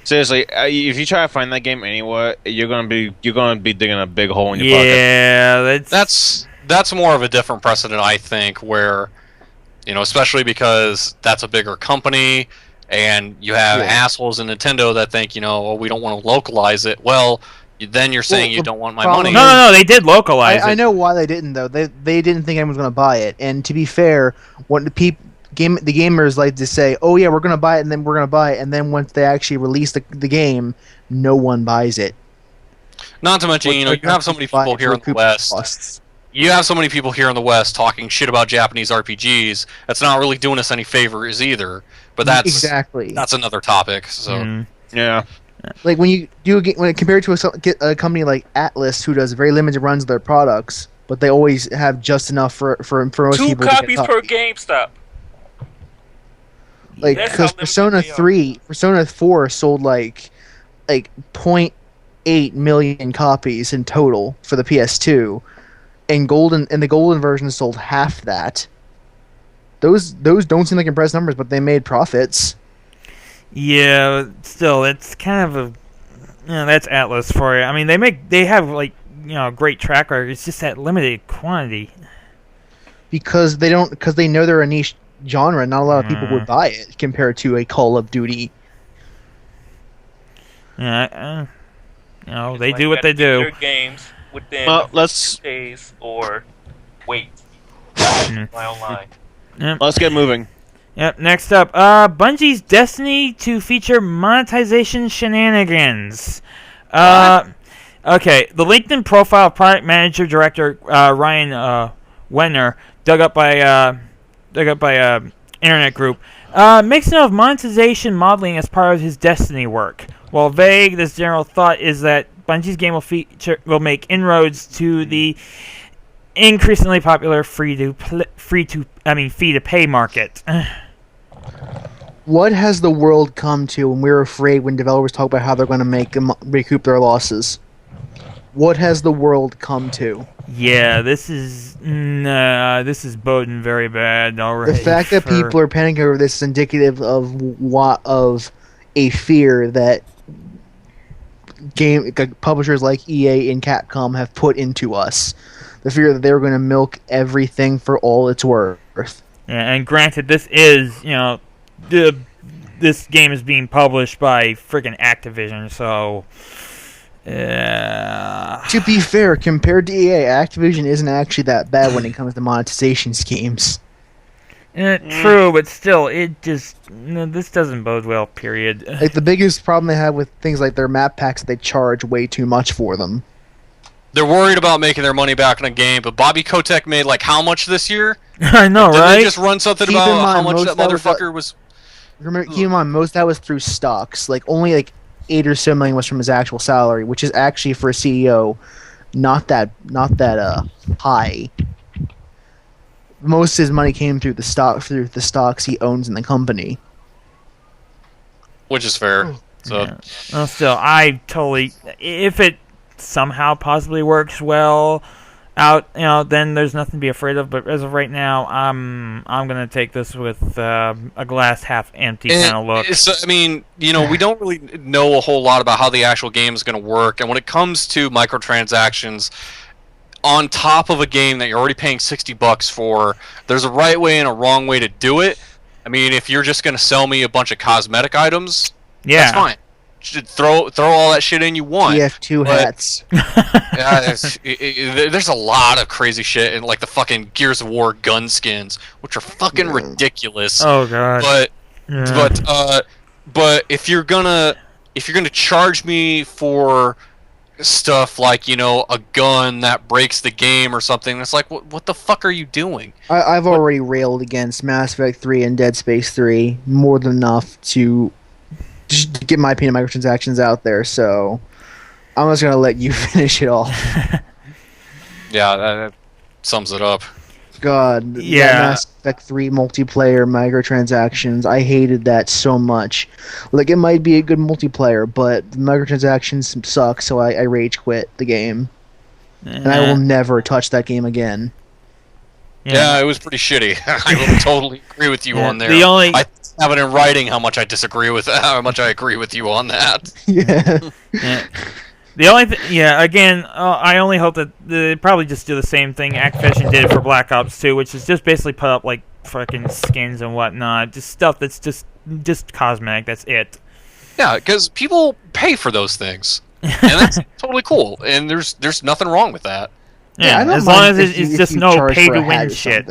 Seriously, if you try to find that game anywhere, you're gonna be digging a big hole in your pocket. Yeah, that's more of a different precedent, I think, where especially because that's a bigger company, and you have assholes in Nintendo that think we don't want to localize it. Well, then you're saying you don't want my money. No, they did localize it. I know why they didn't though. They didn't think anyone was going to buy it. And to be fair, when the gamers like to say, "Oh yeah, we're going to buy it," and then we're going to buy it, and then once they actually release the game, no one buys it. Not to mention, you have so many people here in the West. Costs. you have so many people here in the West talking shit about Japanese RPGs. That's not really doing us any favors either. But that's another topic. So Yeah. Like when you do when compared to a company like Atlas, who does very limited runs of their products, but they always have just enough for most 2 people. copies per GameStop. Like That's because how Persona limited they are. 3, Persona 4 sold like 0.8 million copies in total for the PS2, and the golden version sold half that. Those don't seem like impressive numbers, but they made profits. Yeah, still, it's kind of that's Atlas for you. I mean, they have like great track record. It's just that limited quantity. Because they know they're a niche genre. Not a lot of people would buy it compared to a Call of Duty. Yeah, It's they like do you what gotta they get do. Their games within Well, a few let's days or wait. Buy online. let's get moving. Yep. Next up, Bungie's Destiny to feature monetization shenanigans. Okay, the LinkedIn profile of product manager director Ryan Wenner, dug up by internet group, makes note of monetization modeling as part of his Destiny work. While vague, this general thought is that Bungie's game will make inroads to the increasingly popular fee to pay market. What has the world come to when we're afraid when developers talk about how they're going to recoup their losses? What has the world come to? Yeah, this is boding very bad already. The fact that people are panicking over this is indicative of a fear that publishers like EA and Capcom have put into us. The fear that they're going to milk everything for all it's worth. Yeah, and granted, this is this game is being published by freaking Activision, so. To be fair, compared to EA, Activision isn't actually that bad when it comes to monetization schemes. True, but still, this doesn't bode well. Period. Like the biggest problem they have with things like their map packs, they charge way too much for them. They're worried about making their money back in a game, but Bobby Kotick made like how much this year? I know, Did right? they just run something Keep about in mind, how much most that of that was motherfucker was? Remember, keep in mind, most of that was through stocks. Like only like 8 or so million was from his actual salary, which is actually for a CEO, not that high. Most of his money came through the stocks he owns in the company. Which is fair. So Yeah. Well, still, if it somehow possibly works well out, then there's nothing to be afraid of. But as of right now, I'm gonna take this with a glass half empty kind of look. So, I mean, we don't really know a whole lot about how the actual game is going to work, and when it comes to microtransactions, on top of a game that you're already paying $60 for, there's a right way and a wrong way to do it. I mean, if you're just going to sell me a bunch of cosmetic items, that's fine. Should throw all that shit in you want. TF2 hats. There's a lot of crazy shit in like the fucking Gears of War gun skins, which are fucking ridiculous. Oh god. But if you're gonna charge me for stuff like a gun that breaks the game or something, it's like what the fuck are you doing? I've already railed against Mass Effect 3 and Dead Space 3 more than enough to just get my opinion of microtransactions out there, so I'm just gonna let you finish it all. Yeah, that sums it up. God, that Mass Effect 3 multiplayer microtransactions, I hated that so much. Like, it might be a good multiplayer, but the microtransactions suck, so I rage quit the game. And I will never touch that game again. Yeah, it was pretty shitty. I will totally agree with you on there. I have it in writing how much I agree with you on that. Yeah. The only I only hope that they probably just do the same thing Activision did for Black Ops 2, which is just basically put up like fucking skins and whatnot, just stuff that's just cosmetic. That's it. Yeah, because people pay for those things, and that's totally cool. And there's nothing wrong with that. Yeah, as long as it's just no pay to win shit.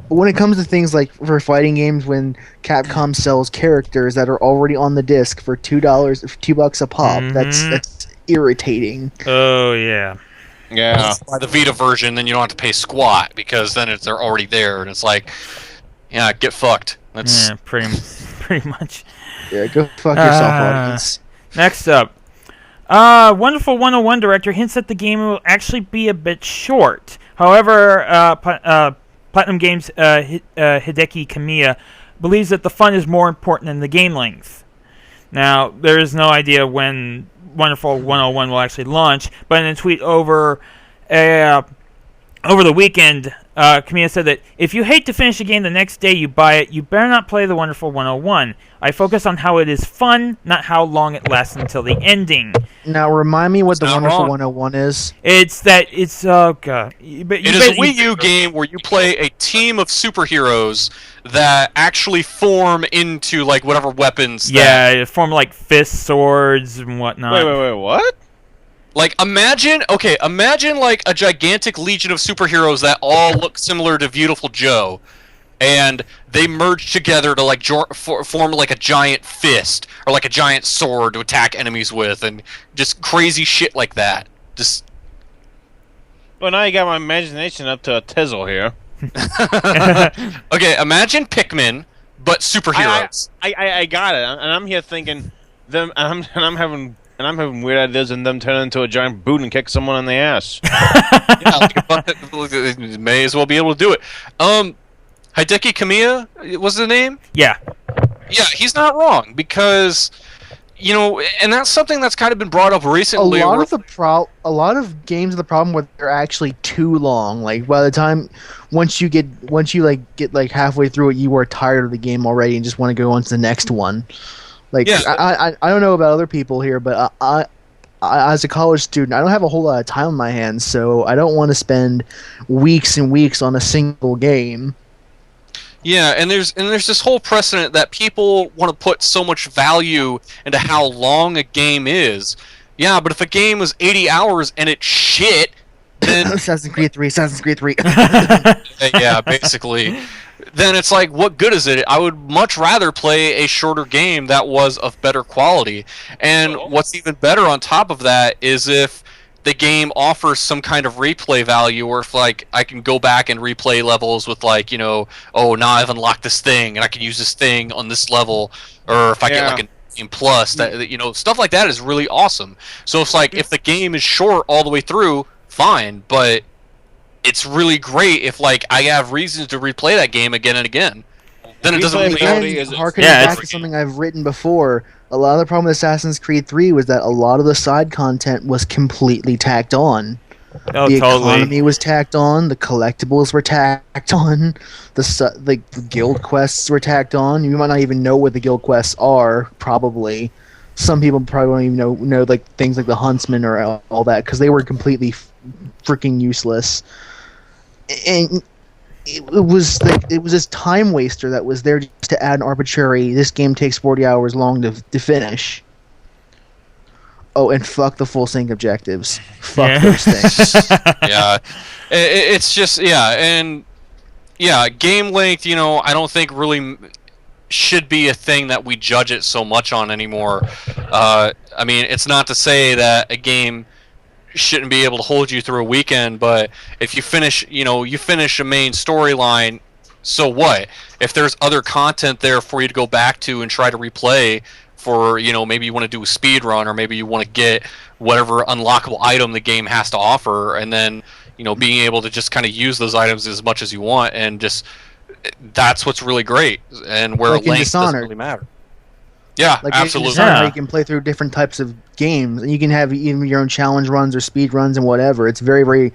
But when it comes to things like for fighting games, when Capcom sells characters that are already on the disc for $2 a pop, that's irritating. Oh yeah. Yeah. Buy the Vita version, then you don't have to pay squat because then they're already there, and it's like, yeah, get fucked. That's Yeah, pretty much. Yeah, go fuck yourself, audience. Next up, Wonderful 101 director hints that the game will actually be a bit short. However, Platinum Games Hideki Kamiya believes that the fun is more important than the game length. Now, there is no idea when Wonderful 101 will actually launch, but in a tweet over the weekend, Kamiya said that if you hate to finish a game the next day you buy it, you better not play the Wonderful 101. I focus on how it is fun, not how long it lasts until the ending. Now, remind me what the not Wonderful wrong. 101 is. Oh god. But It is a Wii U game where you play a team of superheroes that actually form into like whatever weapons. Yeah, it form like fist swords and whatnot. Wait, what? Like imagine like a gigantic legion of superheroes that all look similar to Beautiful Joe, and they merge together to like form like a giant fist or like a giant sword to attack enemies with, and just crazy shit like that. Just Well, now you got my imagination up to a tizzle here. okay, imagine Pikmin but superheroes. I got it, and I'm here thinking them, and I'm having weird ideas, and them turn into a giant boot and kick someone in the ass. Yeah, may as well be able to do it. Hideki Kamiya was the name? Yeah. Yeah, he's not wrong because and that's something that's kind of been brought up recently. A lot of games have the problem where they're actually too long. Like by the time once you get halfway through it, you are tired of the game already and just want to go on to the next one. Like Yeah. I don't know about other people here, but I as a college student, I don't have a whole lot of time on my hands, so I don't want to spend weeks and weeks on a single game. Yeah, and there's this whole precedent that people want to put so much value into how long a game is. Yeah, but if a game was 80 hours and it's shit, then Assassin's Creed 3. yeah, basically, then it's like, what good is it? I would much rather play a shorter game that was of better quality. And what's even better on top of that is if the game offers some kind of replay value, or if like I can go back and replay levels with like, now I've unlocked this thing and I can use this thing on this level, or if I get like a game plus, that stuff like that is really awesome. So it's like if the game is short all the way through, fine, but it's really great if like I have reasons to replay that game again and again. Then it doesn't really harkening back to something I've written before. A lot of the problem with Assassin's Creed 3 was that a lot of the side content was completely tacked on. Oh, the totally. economy was tacked on. The collectibles were tacked on. The guild quests were tacked on. You might not even know what the guild quests are. Probably, some people probably won't even know like things like the Huntsman or all that because they were completely freaking useless. And it was this time waster that was there just to add an arbitrary. This game takes 40 hours long to finish. Oh, and fuck the full sync objectives. Fuck those things. Yeah, it's just and game length. I don't think really should be a thing that we judge it so much on anymore. I mean, it's not to say that a game shouldn't be able to hold you through a weekend, but if you finish a main storyline, so what? If there's other content there for you to go back to and try to replay for, maybe you want to do a speed run, or maybe you want to get whatever unlockable item the game has to offer, and then being able to just kind of use those items as much as you want, and just that's what's really great, and where like length doesn't really matter. Yeah, like absolutely. You can play through different types of games, and you can have even your own challenge runs or speed runs and whatever. It's very, very,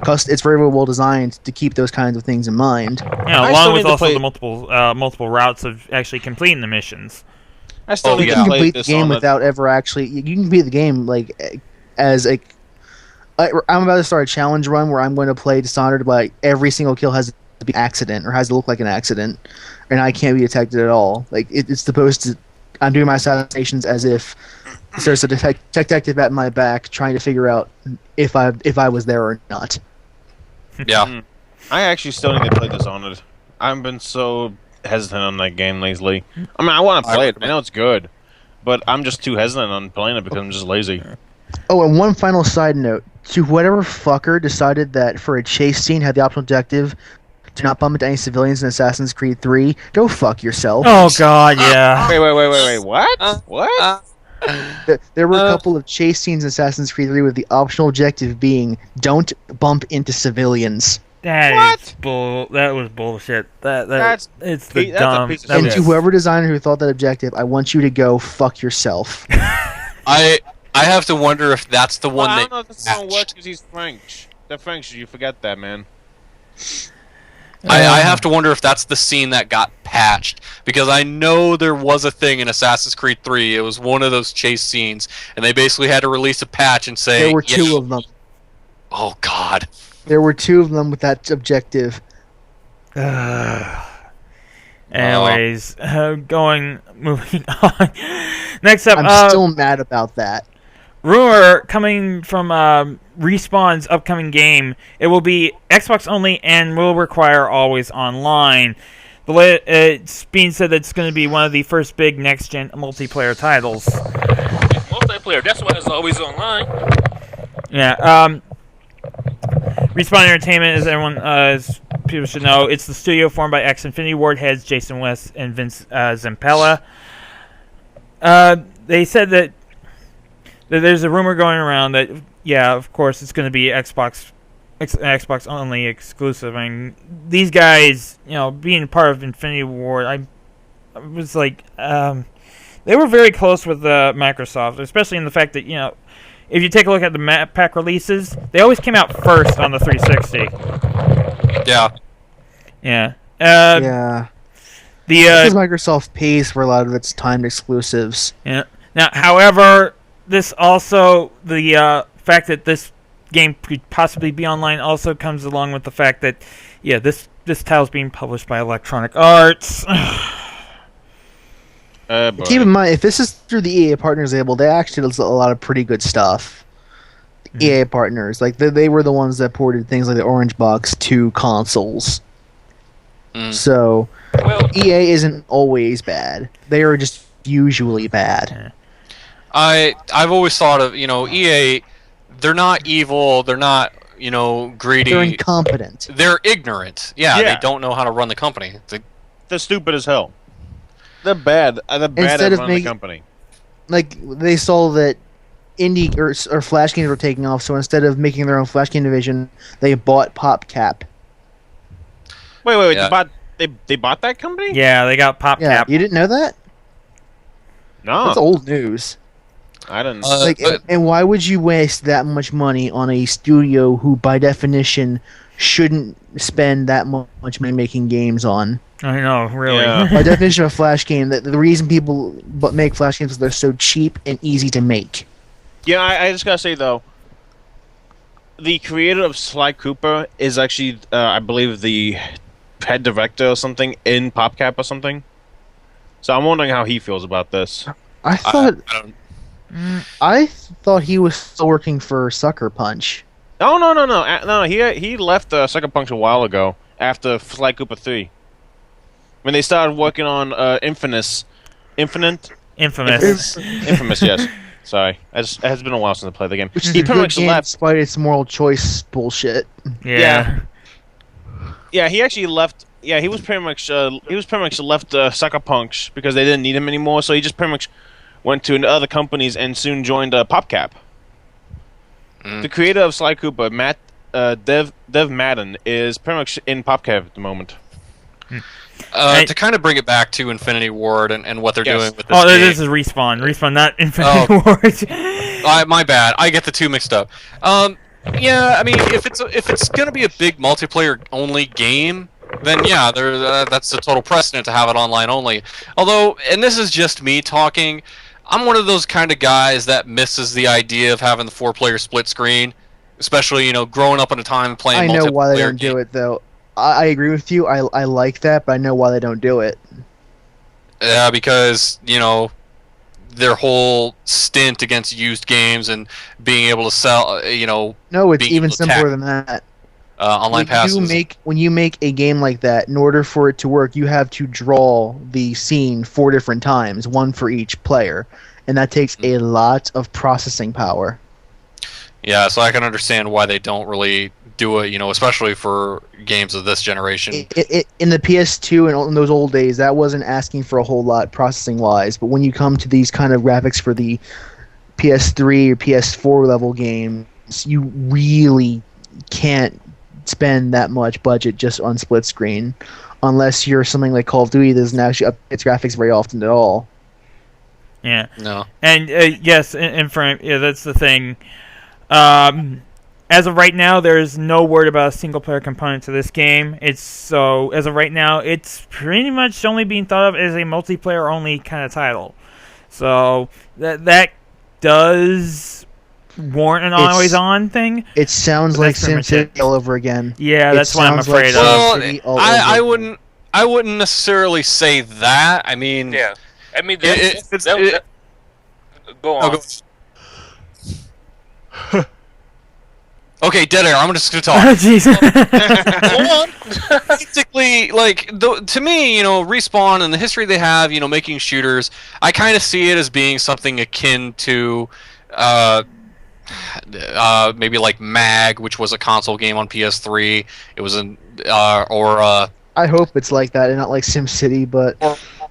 it's very well designed to keep those kinds of things in mind. Yeah, along with also the multiple routes of actually completing the missions. I still need You to can play complete the this game on without ever actually. You can complete the game like as a. I'm about to start a challenge run where I'm going to play Dishonored, but every single kill has to be an accident or has to look like an accident, and I can't be detected at all. Like it's supposed to. I'm doing my assassinations as if there's a detective at my back trying to figure out if I was there or not. Yeah. I actually still need to play Dishonored. I've been so hesitant on that game lately. I mean, I want to play it. I know it's good, but I'm just too hesitant on playing it because I'm just lazy. Oh, and one final side note. To whatever fucker decided that for a chase scene had the optional objective do not bump into any civilians in Assassin's Creed 3, go fuck yourself. Oh God, yeah. Wait. What? What? There were a couple of chase scenes in Assassin's Creed 3 with the optional objective being don't bump into civilians. That was bullshit. That's it's the that's a dumb. piece of that And was- to whoever designer who thought that objective, I want you to go fuck yourself. I have to wonder if that's the one I that. don't know if this song works because he's French. They're French. You forget that, man. I have to wonder if that's the scene that got patched, because I know there was a thing in Assassin's Creed 3. It was one of those chase scenes, and they basically had to release a patch and say There were two of them. Oh God. There were two of them with that objective. Anyways, moving on. Next up, I'm still mad about that. rumor coming from Respawn's upcoming game. It will be Xbox only and will require always online. It's being said that it's going to be one of the first big next-gen multiplayer titles. Multiplayer, that's why it's always online. Yeah. Respawn Entertainment, as everyone, as people should know, it's the studio formed by ex-Infinity Ward heads Jason West and Vince Zampella. They said that there's a rumor going around that, yeah, of course, it's going to be Xbox only exclusive. I mean, these guys, being part of Infinity Ward, I was like, they were very close with Microsoft, especially in the fact that, if you take a look at the map pack releases, they always came out first on the 360. Yeah. Yeah. Yeah. Because The Microsoft pays for a lot of its timed exclusives. yeah. Now, however, this also the fact that this game could possibly be online also comes along with the fact that, yeah, this title's being published by Electronic Arts. Keep in mind, if this is through the EA partners label, they actually did a lot of pretty good stuff. EA partners, like they were the ones that ported things like the Orange Box to consoles. So Well, EA isn't always bad; they are just usually bad. I've always thought of EA. They're not evil. They're not greedy. They're incompetent. They're ignorant. Yeah, Yeah. they don't know how to run the company. They're stupid as hell. They're bad. They're bad Instead at of running the making- company. Like they saw that indie or Flash games were taking off, so instead of making their own Flash game division, they bought PopCap. Wait. Yeah. They bought that company? Yeah, they got PopCap. Yeah, you didn't know that? No, That's old news. I didn't. And why would you waste that much money on a studio who, by definition, shouldn't spend that much money making games on? I know, really. Yeah. By definition of a Flash game, the reason people make Flash games is they're so cheap and easy to make. Yeah, I just gotta say though, the creator of Sly Cooper is actually, I believe, the head director or something in PopCap or something. So I'm wondering how he feels about this. I thought I I thought he was still working for Sucker Punch. Oh no! He left Sucker Punch a while ago after Sly Cooper 3. When they started working on Infamous, Infamous. yes. Sorry, it has been a while since I played the game. Which is He a pretty good much game left. despite its moral choice bullshit. Yeah. Yeah, he actually left. Yeah, he was pretty much left Sucker Punch because they didn't need him anymore. So he just pretty much went to other companies and soon joined PopCap. The creator of Sly Cooper, Dev Madden, is pretty much in PopCap at the moment. To kind of bring it back to Infinity Ward and what they're Yes. doing with this Oh, game. this is Respawn. Respawn, not Infinity Ward. My bad. I get the two mixed up. Yeah, I mean, if it's gonna be a big multiplayer only game, then yeah, that's a total precedent to have it online only. Although, and this is just me talking, I'm one of those kind of guys that misses the idea of having the 4-player split screen, especially growing up in a time playing. I know why they don't multiplayer do it though. I agree with you. I like that, but I know why they don't do it. Yeah, because their whole stint against used games and being able to sell, No, it's being even able to simpler attack than that. online passes. When you make a game like that, in order for it to work, you have to draw the scene 4 different times, one for each player, and that takes a lot of processing power. Yeah, so I can understand why they don't really do it, especially for games of this generation. In the PS2 and in those old days, that wasn't asking for a whole lot processing-wise. But when you come to these kind of graphics for the PS3 or PS4 level games, you really can't spend that much budget just on split screen, unless you're something like Call of Duty that doesn't actually update its graphics very often at all. Yeah. No. And yes, that's the thing. As of right now, there's no word about a single-player component to this game. As of right now, it's pretty much only being thought of as a multiplayer-only kind of title. So that does warrant an always-on thing. It sounds like SimCity all over again. Yeah, that's what I'm afraid of. Well, I wouldn't necessarily say that. I mean, yeah. I mean, go on. Oh, go. Okay, dead air. I'm just gonna talk. Jeez. Basically, to me, Respawn and the history they have, making shooters, I kind of see it as being something akin to, maybe like Mag, which was a console game on PS3. It was I hope it's like that and not like SimCity, but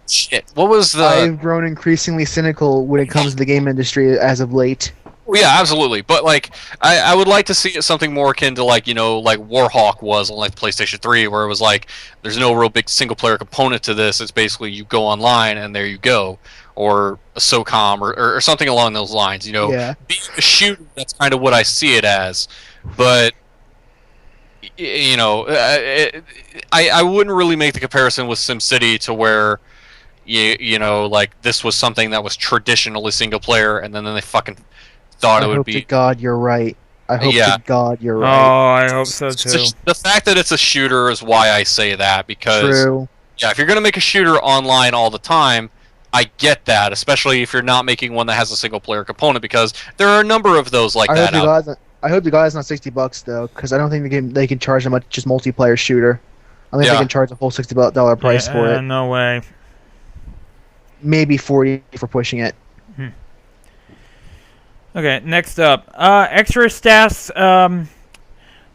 shit. What was the? I've grown increasingly cynical when it comes to the game industry as of late. Well, yeah, absolutely. But I would like to see it something more akin to like Warhawk was on PlayStation 3, where it was like there's no real big single player component to this. It's basically you go online and there you go, or a SOCOM or something along those lines. Yeah. Being a shooter, that's kind of what I see it as. But I wouldn't really make the comparison with SimCity to where this was something that was traditionally single player, and then they fucking thought it would be. I hope to God you're right. I hope to God you're right. Oh, I hope so too. The fact that it's a shooter is why I say that, because True. Yeah, if you're gonna make a shooter online all the time, I get that, especially if you're not making one that has a single player component, because there are a number of those like that. I hope the guy's not $60 though, because I don't think they can charge that much just multiplayer shooter. I think they can charge a whole $60 price for it. No way. Maybe $40 for pushing it. Okay, next up, Extra Staff's little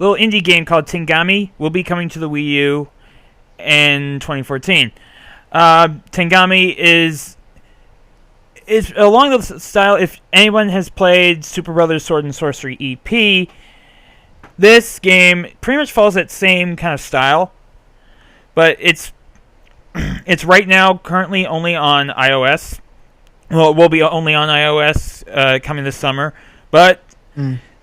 indie game called Tengami will be coming to the Wii U in 2014. Tengami is along the style. If anyone has played Super Brothers Sword and Sorcery EP, this game pretty much follows that same kind of style, but it's right now currently only on iOS. Well, it will be only on iOS coming this summer. But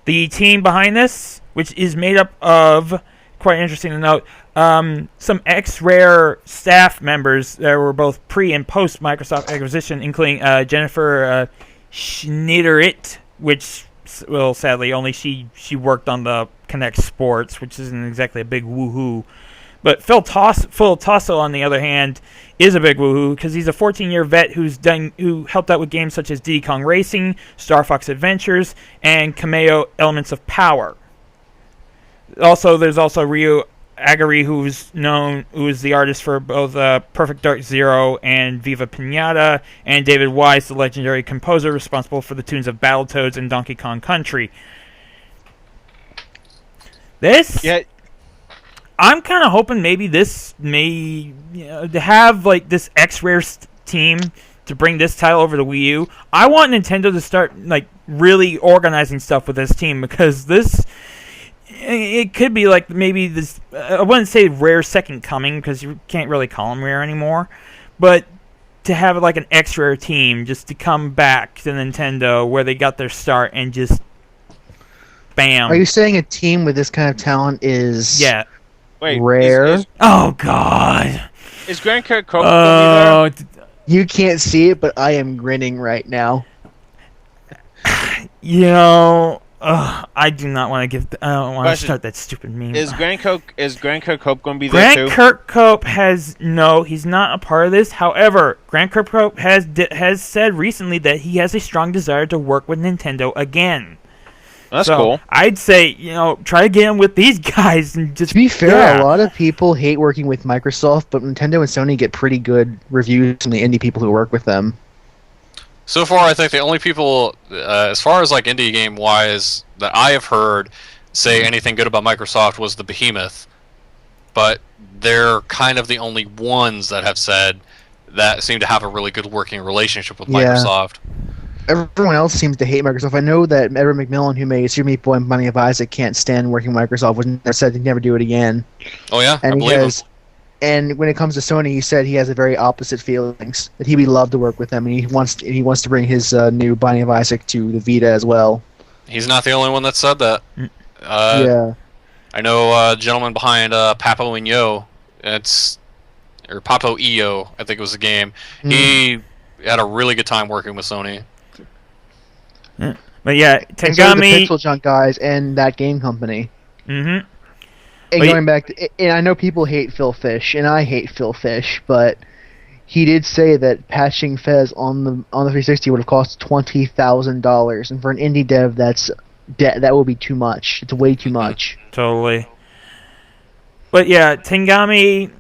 the team behind this, which is made up of, quite interesting to note, some ex-Rare staff members that were both pre- and post-Microsoft acquisition, including Jennifer Schneiderit, which, well, sadly, only she worked on the Kinect Sports, which isn't exactly a big woohoo. But Phil Tosso, on the other hand, is a big woohoo because he's a 14-year vet who helped out with games such as Diddy Kong Racing, Star Fox Adventures, and Cameo Elements of Power. There's also Ryu Agari, who is the artist for both Perfect Dark Zero and Viva Pinata, and David Wise, the legendary composer responsible for the tunes of Battletoads and Donkey Kong Country. I'm kind of hoping maybe this may to have like this X-Rare team to bring this title over to Wii U. I want Nintendo to start like really organizing stuff with this team, because it could be like maybe this. I wouldn't say Rare second coming, because you can't really call them Rare anymore, but to have like an X-Rare team just to come back to Nintendo where they got their start and just bam. Are you saying a team with this kind of talent is? Yeah. Wait, Rare? Oh, God. Is Grand Coke gonna be there? You can't see it, but I am grinning right now. I do not want to I don't want to start that stupid meme. Is Grand Coke Hope going to be there too? Grant Kirkhope he's not a part of this. However, Grant Kirkhope has said recently that he has a strong desire to work with Nintendo again. That's cool. I'd say, try to get him with these guys and just. To be fair, a lot of people hate working with Microsoft, but Nintendo and Sony get pretty good reviews from the indie people who work with them. So far, I think the only people, as far as like indie game wise, that I have heard say anything good about Microsoft was the Behemoth, but they're kind of the only ones that have said that seem to have a really good working relationship with Microsoft. Everyone else seems to hate Microsoft. I know that Edward McMillan, who made Super Meat Boy and Binding of Isaac, can't stand working with Microsoft. Was said he'd never do it again. Oh yeah, And I believe him. And when it comes to Sony, he said he has a very opposite feelings. That he would love to work with them, and he wants to bring his new Binding of Isaac to the Vita as well. He's not the only one that said that. Yeah. I know a gentleman behind Papo and Yo. Or Papo EO, I think it was the game. He had a really good time working with Sony. But yeah, And so did the Tengami. Pixel Junk guys and that game company. Mm-hmm. And But going back, and I know people hate Phil Fish, and I hate Phil Fish, but he did say that patching Fez on the 360 would have cost $20,000, and for an indie dev, that will be too much. It's way too much. Totally. But yeah, Tengami.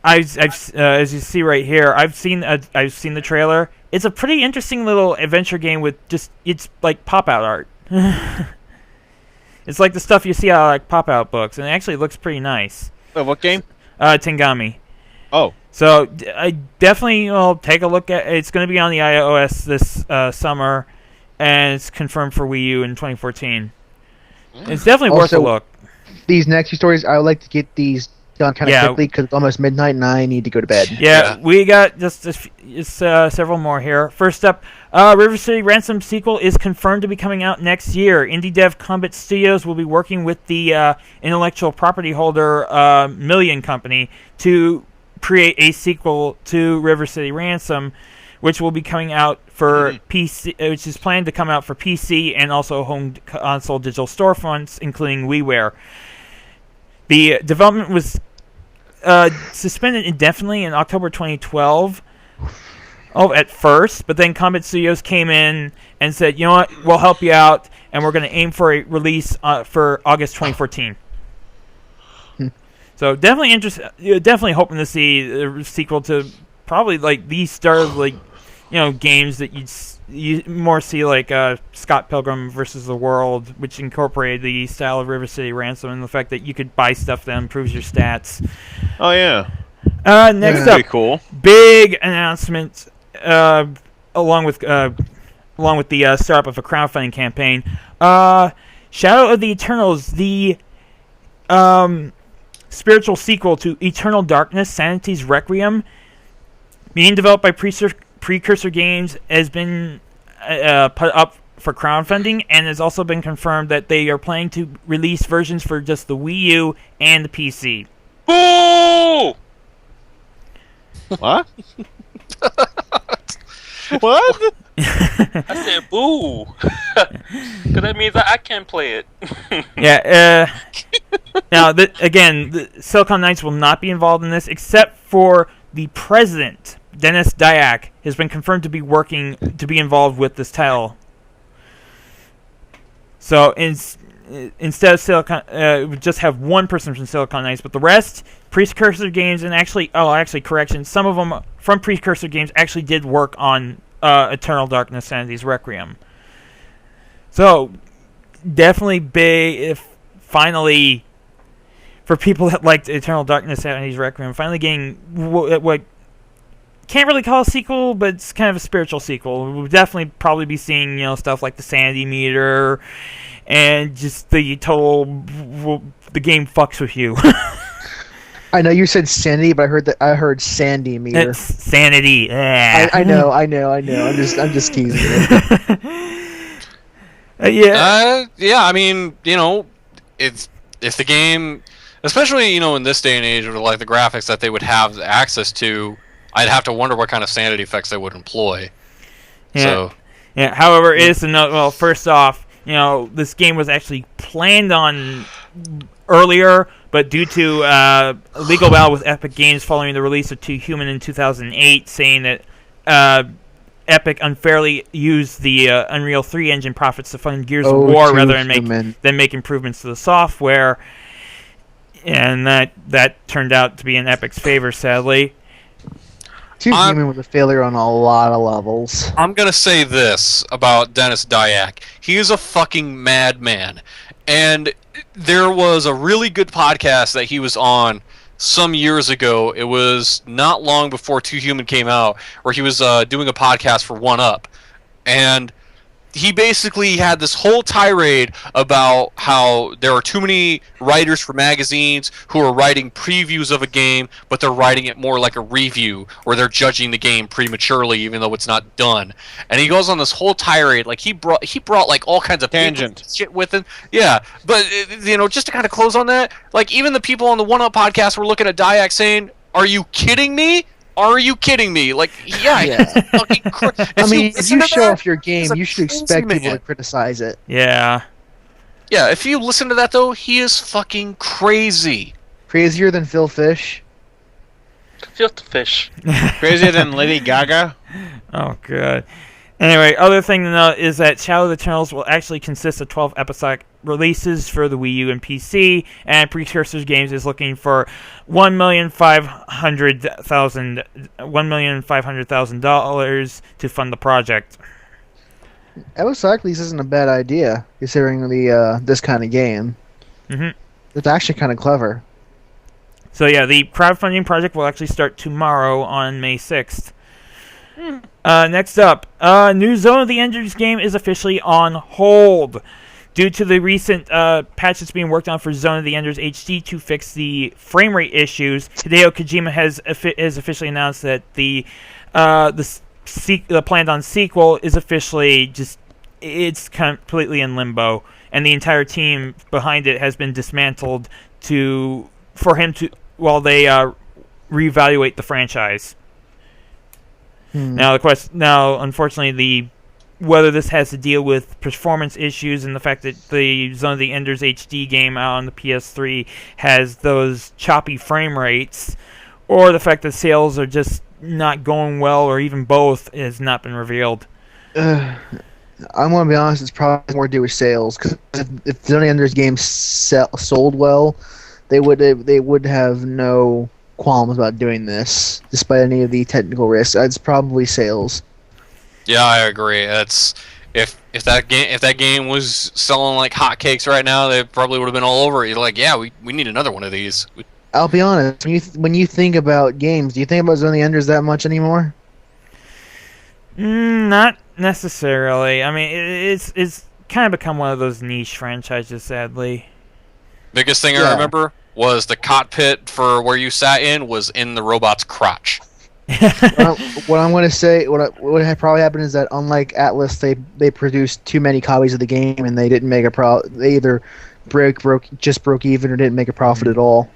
As you see right here, I've seen the trailer. It's a pretty interesting little adventure game with it's like pop-out art. It's like the stuff you see out of like pop-out books, and it actually looks pretty nice. What game? Tengami. Oh. So I definitely will take a look at. It's going to be on the iOS this summer, and it's confirmed for Wii U in 2014. It's definitely worth a look. These next few stories, I would like to get these done kind of quickly because it's almost midnight and I need to go to bed. Yeah. We got just several more here. First up, River City Ransom sequel is confirmed to be coming out next year. Indie dev Combat Studios will be working with the intellectual property holder Million Company to create a sequel to River City Ransom, which will be coming out for PC, which is planned to come out for PC and also home console digital storefronts, including WiiWare. The development was suspended indefinitely in October 2012. At first, but then Combat Studios came in and said, "You know what? We'll help you out, and we're going to aim for a release for August 2014." So definitely definitely hoping to see a sequel to probably like the start of games that you more see like Scott Pilgrim versus the World, which incorporated the style of River City Ransom and the fact that you could buy stuff that improves your stats. Oh yeah. Next up, pretty cool. Big announcement along with the startup of a crowdfunding campaign. Shadow of the Eternals, the spiritual sequel to Eternal Darkness: Sanity's Requiem, being developed by Precursor Games, has been put up for crowdfunding, and has also been confirmed that they are planning to release versions for just the Wii U and the PC. Boo! What? What? I said boo. Because that means I can't play it. Yeah, now, the Silicon Knights will not be involved in this, except for the president, Dennis Dyack, has been confirmed to be involved with this title. So instead of Silicon, we just have one person from Silicon Knights, but the rest, Precursor Games, and actually, correction, some of them from Precursor Games actually did work on Eternal Darkness: Sanity's Requiem. So definitely big, if finally, for people that liked Eternal Darkness: Sanity's Requiem, finally getting what can't really call a sequel, but it's kind of a spiritual sequel. We'll definitely probably be seeing stuff like the sanity meter and just the the game fucks with you. I know you said sanity, but I heard sandy meter. It's sanity. I know. I'm just teasing you. Yeah. Yeah. I mean, if the game, especially in this day and age with like the graphics that they would have access to, I'd have to wonder what kind of sanity effects they would employ. Yeah. So. Yeah. However, it is to note. Well, first off, this game was actually planned on earlier, but due to a legal battle with Epic Games following the release of 2 Human in 2008, saying that Epic unfairly used the Unreal 3 engine profits to fund Gears of War rather than make improvements to the software, and that turned out to be in Epic's favor, sadly. Too Human was a failure on a lot of levels. I'm gonna say this about Dennis Dyack. He is a fucking madman. And there was a really good podcast that he was on some years ago. It was not long before Too Human came out, where he was doing a podcast for 1UP. And he basically had this whole tirade about how there are too many writers for magazines who are writing previews of a game, but they're writing it more like a review, or they're judging the game prematurely even though it's not done. And he goes on this whole tirade, like he brought like all kinds of Tangent shit with him. Yeah, but just to kind of close on that, like even the people on the 1UP podcast were looking at Dyack saying, "Are you kidding me? Are you kidding me?" Like, yeah. Fucking I mean, if you show off your game, you should expect people to criticize it. Yeah. Yeah, if you listen to that, though, he is fucking crazy. Crazier than Phil Fish? Filter fish. Crazier than Lady Gaga? Oh, good. Anyway, other thing to note is that Shadow of the Eternals will actually consist of 12 episodic releases for the Wii U and PC, and Precursors Games is looking for $1,500,000 to fund the project. Episodic release isn't a bad idea, considering the this kind of game. Mm-hmm. It's actually kind of clever. So yeah, the crowdfunding project will actually start tomorrow on May 6th. Next up, new Zone of the Enders game is officially on hold. Due to the recent patch that's being worked on for Zone of the Enders HD to fix the frame rate issues, Hideo Kojima has officially announced that the planned-on sequel is officially it's completely in limbo, and the entire team behind it has been dismantled while they reevaluate the franchise. Now, unfortunately, whether this has to deal with performance issues and the fact that the Zone of the Enders HD game out on the PS3 has those choppy frame rates, or the fact that sales are just not going well, or even both, has not been revealed. I'm going to be honest, it's probably more to do with sales, because if Zone of the Enders game sold well, they would have no qualms about doing this, despite any of the technical risks. It's probably sales. Yeah, I agree. It's if that game was selling like hotcakes right now, they probably would have been all over it. You're like, yeah, we need another one of these. I'll be honest. When you think about games, do you think about Zone of the Enders that much anymore? Not necessarily. I mean, it's kind of become one of those niche franchises, sadly. Biggest thing I remember was the cockpit for where you sat was in the robot's crotch. What I'm going to say, what probably happened is that unlike Atlas, they produced too many copies of the game and they didn't make a They either broke even or didn't make a profit at all.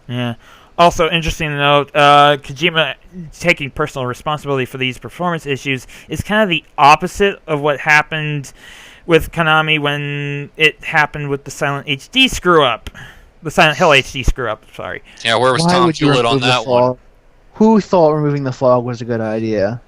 Yeah. Also, interesting to note, Kojima taking personal responsibility for these performance issues is kind of the opposite of what happened with Konami when it happened with the Silent HD screw-up. The Silent Hill HD screw-up, sorry. Yeah, where was Tom Hewlett on that one? Who thought removing the fog was a good idea?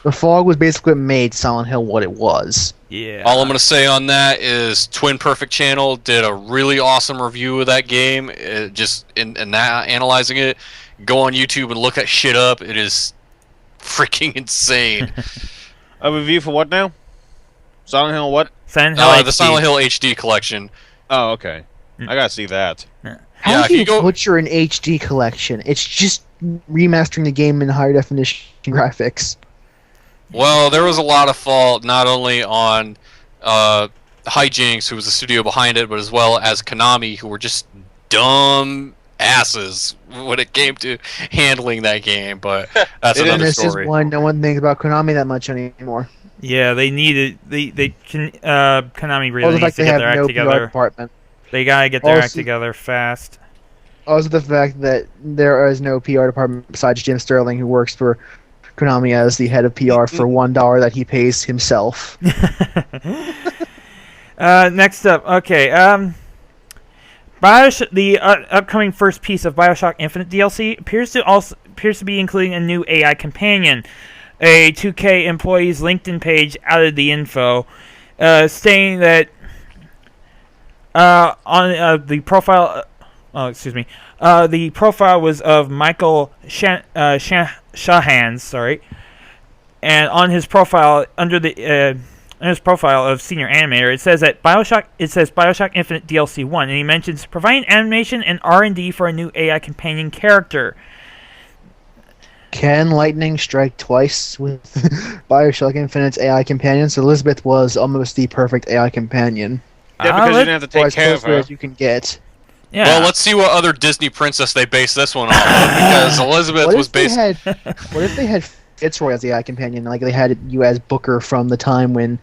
The fog was basically what made Silent Hill what it was. Yeah. All I'm going to say on that is Twin Perfect Channel did a really awesome review of that game. Just in that, analyzing it, go on YouTube and look that shit up. It is freaking insane. A review for what now? Silent Hill what? Silent Hill HD. The Silent Hill HD collection. Oh, okay. I gotta see that. How do you butcher an HD collection? It's just remastering the game in higher definition graphics. Well, there was a lot of fault not only on Hijinks, who was the studio behind it, but as well as Konami, who were just dumb asses when it came to handling that game. But that's another story. This is why no one thinks about Konami that much anymore. Yeah, they needed Konami really needs to get their act together. They gotta get their act together fast. Also, the fact that there is no PR department besides Jim Sterling, who works for Konami as the head of PR for $1 that he pays himself. Next up, okay. The upcoming first piece of BioShock Infinite DLC appears to be including a new AI companion. A 2K employee's LinkedIn page added the info, stating that on the profile excuse me. The profile was of Michael Shahans, sorry. And on his profile, under the in his profile of senior animator, it says BioShock Infinite DLC 1, and he mentions providing animation and R&D for a new AI companion character. Can lightning strike twice with BioShock Infinite's AI companion? So Elizabeth was almost the perfect AI companion. Yeah, because you didn't have to take As care close of to her. as you can get. Yeah. Well, let's see what other Disney princess they base this one off of, because Elizabeth What was if they based. what if they had Fitzroy as the AI companion? Like they had you as Booker from the time when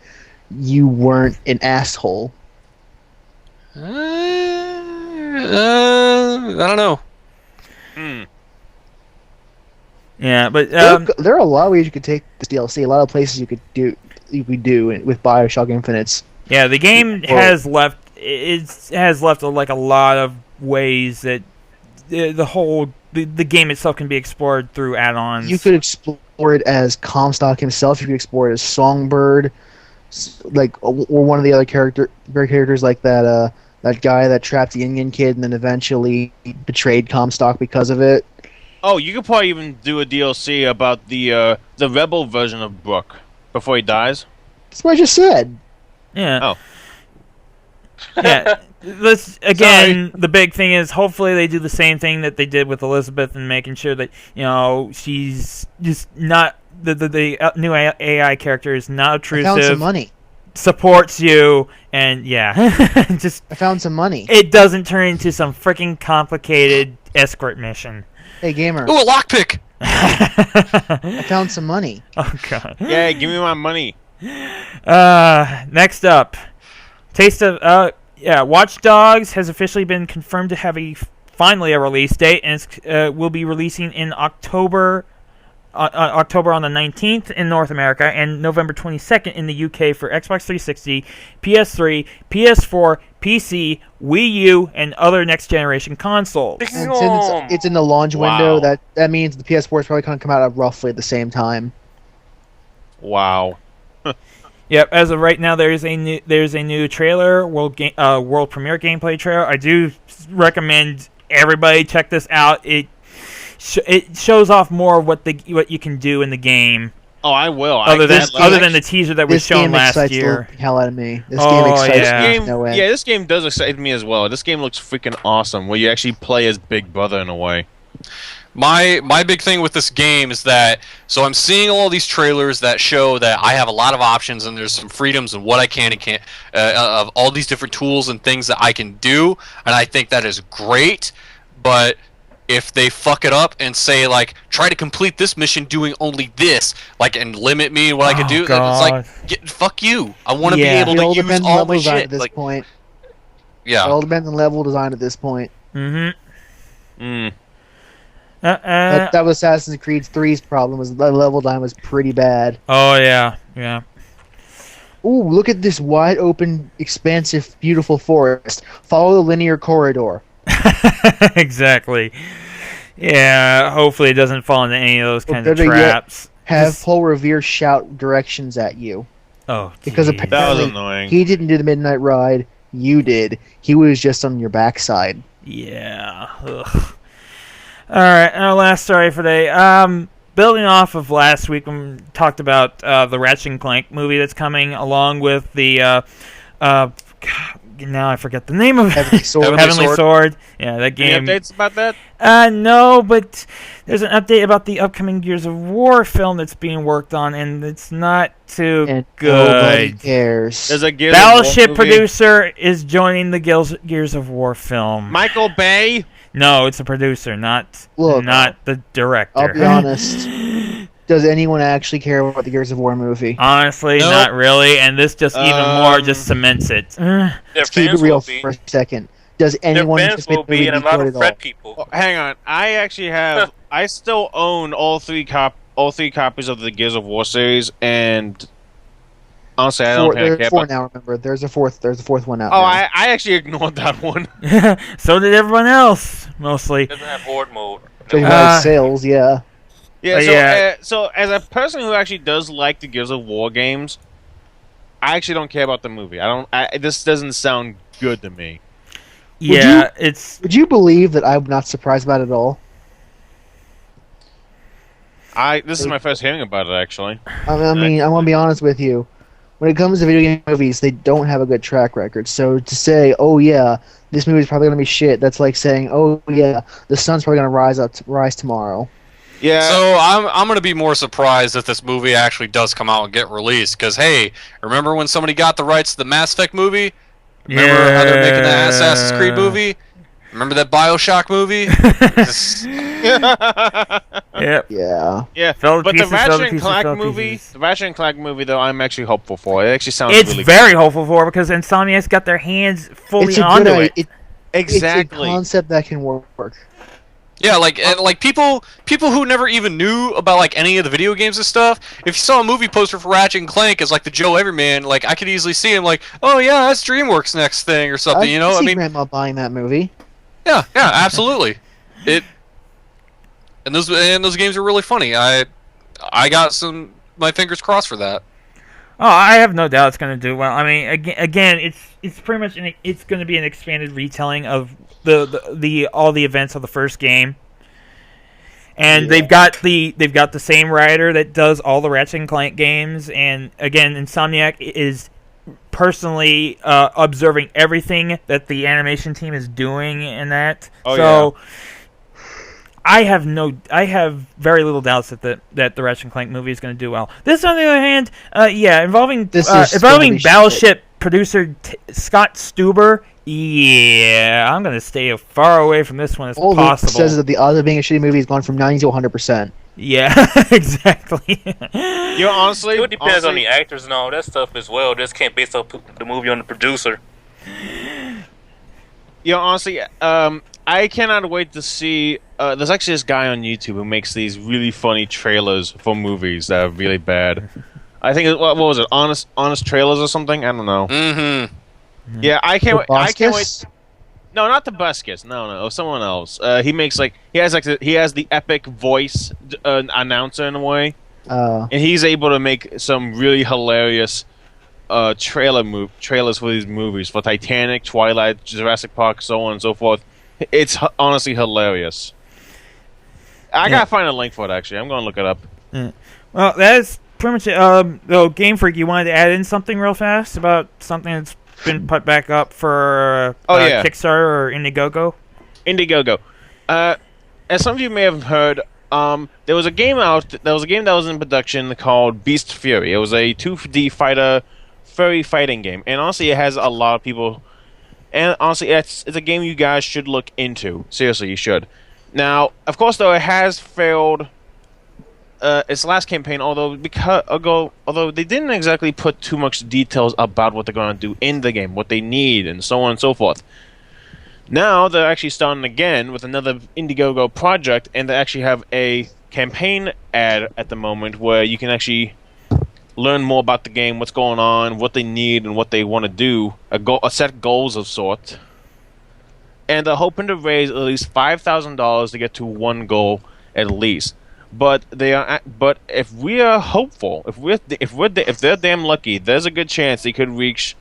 you weren't an asshole. I don't know. Yeah, but There are a lot of ways you could take this DLC. A lot of places you could do with BioShock Infinite's. yeah, the game has left like a lot of ways that the game itself can be explored through add-ons. You could explore it as Comstock himself. You could explore it as Songbird, or one of the other characters like that guy that trapped the Indian kid and then eventually betrayed Comstock because of it. Oh, you could probably even do a DLC about the rebel version of Brooke before he dies. That's what I just said. Yeah. Oh. Yeah. The big thing is hopefully they do the same thing that they did with Elizabeth and making sure that, she's just not the new AI character is not I obtrusive. found some money. Supports you, and just I found some money. it doesn't turn into some freaking complicated escort mission. Hey, gamer. Ooh, a lockpick! I found some money. Oh god. Yeah, give me my money. Next up, Watch Dogs has officially been confirmed to have finally a release date, and it will be releasing in October on the 19th in North America and November 22nd in the UK for Xbox 360, PS3, PS4, PC, Wii U, and other next-generation consoles. And since it's in the launch window, that means the PS4 is probably going to come out at roughly at the same time. Wow. Yep. As of right now, there's a new trailer, world premiere gameplay trailer. I do recommend everybody check this out. It shows off more of what you can do in the game. Oh, I will. Other than the teaser that was shown last year. The hell out of me. This game excites me. No way. Yeah, this game does excite me as well. This game looks freaking awesome, where you actually play as Big Brother in a way. My big thing with this game is that, so I'm seeing all these trailers that show that I have a lot of options and there's some freedoms and what I can and can't, of all these different tools and things that I can do, and I think that is great, but if they fuck it up and say, like, try to complete this mission doing only this, like, and limit me what I can do, God. it's like, fuck you. I want to be able to use all my shit. At this point. Yeah. It all depends on level design at this point. Mm-hmm. That was Assassin's Creed 3's problem, was the level design was pretty bad. Oh, yeah. Ooh, look at this wide open, expansive, beautiful forest. Follow the linear corridor. Exactly. Yeah, hopefully it doesn't fall into any of those kinds of traps. Have Paul Revere shout directions at you. Oh, because geez. apparently That was annoying. he didn't do the midnight ride. You did. He was just on your backside. Yeah. Ugh. All right, and our last story for today. Building off of last week when we talked about the Ratchet and Clank movie that's coming, along with the now I forget the name of it. Heavenly Sword. Yeah, that game. Any updates about that? No, but there's an update about the upcoming Gears of War film that's being worked on, and it's not too And good. nobody cares. There's a Gears of War Battleship movie. producer is joining the Gears of War film. Michael Bay. No, it's a producer, not Look, the director. I'll be honest. Does anyone actually care about the Gears of War movie? Honestly, Nope. not really, and this just even more just cements it. Their Let's keep it fans real will be. for a second. Does Their anyone fans anticipate will the movie be, and a to lot good of at all? fret people. Oh, hang on. I actually have. I still own all three copies of the Gears of War series, and honestly, I don't care There's four about. now. Remember, there's a fourth one out. Oh, now. I actually ignored that one. So did everyone else, mostly. Doesn't have horde mode. Judging by its sales, yeah. Yeah. Yeah. So as a person who actually does like the Gears of War games, I actually don't care about the movie. This doesn't sound good to me. Yeah, it's Would you believe that I'm not surprised about it at all? This is my first hearing about it, actually. I mean, I want to be honest with you. When it comes to video game movies, they don't have a good track record. So to say, "Oh yeah, this movie's probably gonna be shit," that's like saying, "Oh yeah, the sun's probably gonna rise tomorrow." Yeah. So I'm gonna be more surprised if this movie actually does come out and get released. Because hey, remember when somebody got the rights to the Mass Effect movie? Remember how they're making the Assassin's Creed movie? Remember that BioShock movie? Yep. Yeah. Yeah, Fell to but pieces, the fell to Ratchet and pieces, Clank fell to movie, pieces. the Ratchet and Clank movie, though, I'm actually hopeful for. It actually sounds It's really very hopeful for because Insomniac's got their hands fully It's a onto good it. idea. exactly. It's a concept that can work. Yeah, like people who never even knew about like any of the video games and stuff. If you saw a movie poster for Ratchet and Clank as like the Joe Everyman, like I could easily see him like, oh yeah, that's DreamWorks' next thing or something. I You know, can I see mean, Grandma buying that movie. yeah, absolutely. And those games are really funny. I got my fingers crossed for that. Oh, I have no doubt it's going to do well. I mean, again, it's pretty much it's going to be an expanded retelling of the all the events of the first game, and they've got the same writer that does all the Ratchet and Clank games, and again, Insomniac is personally observing everything that the animation team is doing in that. Oh, so. I have very little doubts that the Ratchet and Clank movie is going to do well. This, on the other hand, involving Battleship producer Scott Stuber. Yeah, I'm going to stay as far away from this one as All possible. it says that the odds of being a shitty movie has gone from 90 to 100%. Yeah, exactly. Honestly, It depends on the actors and all that stuff as well. Just can't base up the movie on the producer. Honestly, I cannot wait to see. There's actually this guy on YouTube who makes these really funny trailers for movies that are really bad. I think what was it? Honest trailers or something? I don't know. Mm-hmm. Yeah, I can't wait. I can't wait. Proboscis? No, not the Buskis. No, someone else. He makes he has the epic voice announcer in a way, and he's able to make some really hilarious trailers for these movies for Titanic, Twilight, Jurassic Park, so on and so forth. It's honestly hilarious. I gotta find a link for it. Actually, I'm gonna look it up. Well, that's pretty much it. Though, Game Freak, you wanted to add in something real fast about something that's been put back up for Kickstarter or Indiegogo? Indiegogo. As some of you may have heard, there was a game out. There was a game that was in production called Beast Fury. It was a 2D furry fighting game, and honestly, it has a lot of people. And honestly, it's a game you guys should look into. Seriously, you should. Now, of course, though, it has failed its last campaign, although they didn't exactly put too much details about what they're going to do in the game, what they need, and so on and so forth. Now, they're actually starting again with another Indiegogo project, and they actually have a campaign ad at the moment where you can actually learn more about the game, what's going on, what they need, and what they want to do, a set goals of sort. And they're hoping to raise at least $5,000 to get to one goal at least. But if we are hopeful, if they're damn lucky, there's a good chance they could reach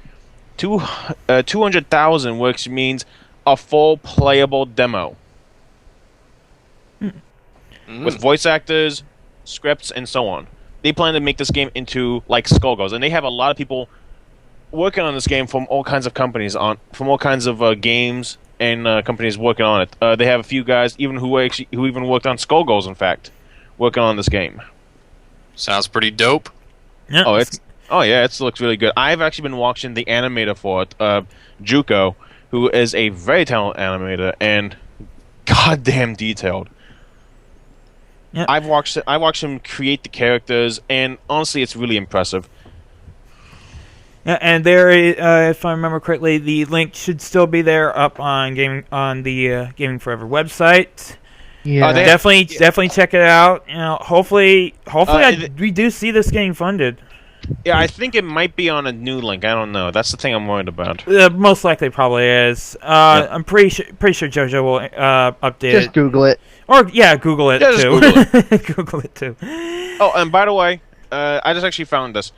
200,000, which means a full playable demo with voice actors, scripts, and so on. They plan to make this game into like Skullgirls, and they have a lot of people working on this game from all kinds of companies, from all kinds of games and companies working on it. They have a few guys who even worked on Skullgirls, in fact, working on this game. Sounds pretty dope. Yeah. It looks really good. I've actually been watching the animator for it, Juko, who is a very talented animator and goddamn detailed. Yep. I watched him create the characters, and honestly, it's really impressive. Yeah, and there, if I remember correctly, the link should still be there up on the Gaming Forever website. Yeah, definitely check it out. Hopefully, we do see this getting funded. Yeah, I think it might be on a new link. I don't know. That's the thing I'm worried about. Most likely, probably is. I'm pretty sure JoJo will update just it. Google it. Or Google it just too. Google it. Google it too. Oh, and by the way, I just actually found this.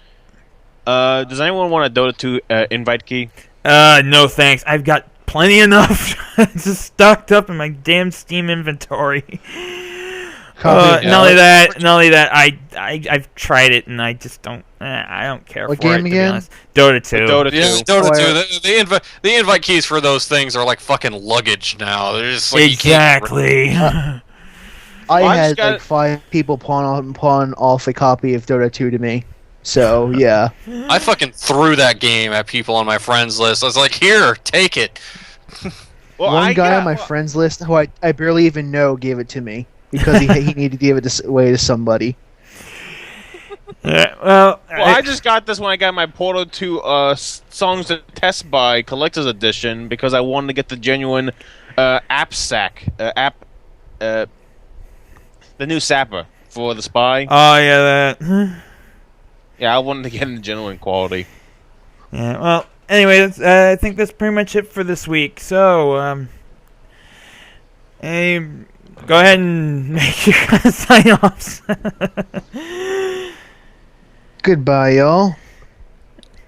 Does anyone want a Dota 2 invite key? No thanks. I've got plenty enough. Just stocked up in my damn Steam inventory. Not only that, I've tried it and I just don't. I don't care What for game it. To be again? honest. Dota 2. Dota 2. Yeah, Dota 2. The invite keys for those things are like fucking luggage now. They're just like Exactly. I Well, I had just got- like 5 people pawn off a copy of Dota 2 to me. So yeah, I fucking threw that game at people on my friends list. I was like, here, take it. Well, one I guy got- on my friends list who I barely even know gave it to me because he needed to give it away to somebody. Yeah, Well, I just got this when I got my Portal 2 Songs to Test by Collector's Edition because I wanted to get the genuine app sack. The new Sapper for the Spy. Oh yeah, that. Yeah, I wanted to get in the genuine quality. Yeah. Well, anyway, I think that's pretty much it for this week. So, hey, go ahead and make your sign-offs. Goodbye, y'all.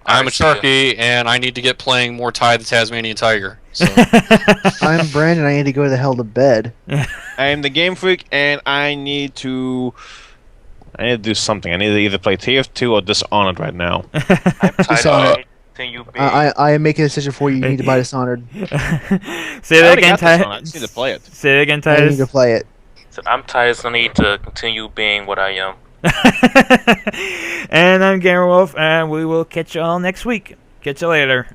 I'm a turkey, and I need to get playing more Ty the Tasmanian Tiger. So. I'm Brandon. I need to go the hell to bed. I am the Game Freak, and I need to do something. I need to either play TF2 or Dishonored right now. I'm Dishonored. Continue being. I am making a decision for you. You need to buy Dishonored. Say I that already again, got this on. I Titus. just need to play it. Say it again, I need Titus. to play it. So I'm Titus. I need to continue being what I am. And I'm Gamer Wolf, and we will catch you all next week. Catch you later.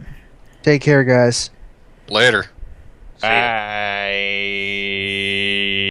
Take care, guys. Later. See ya. Bye.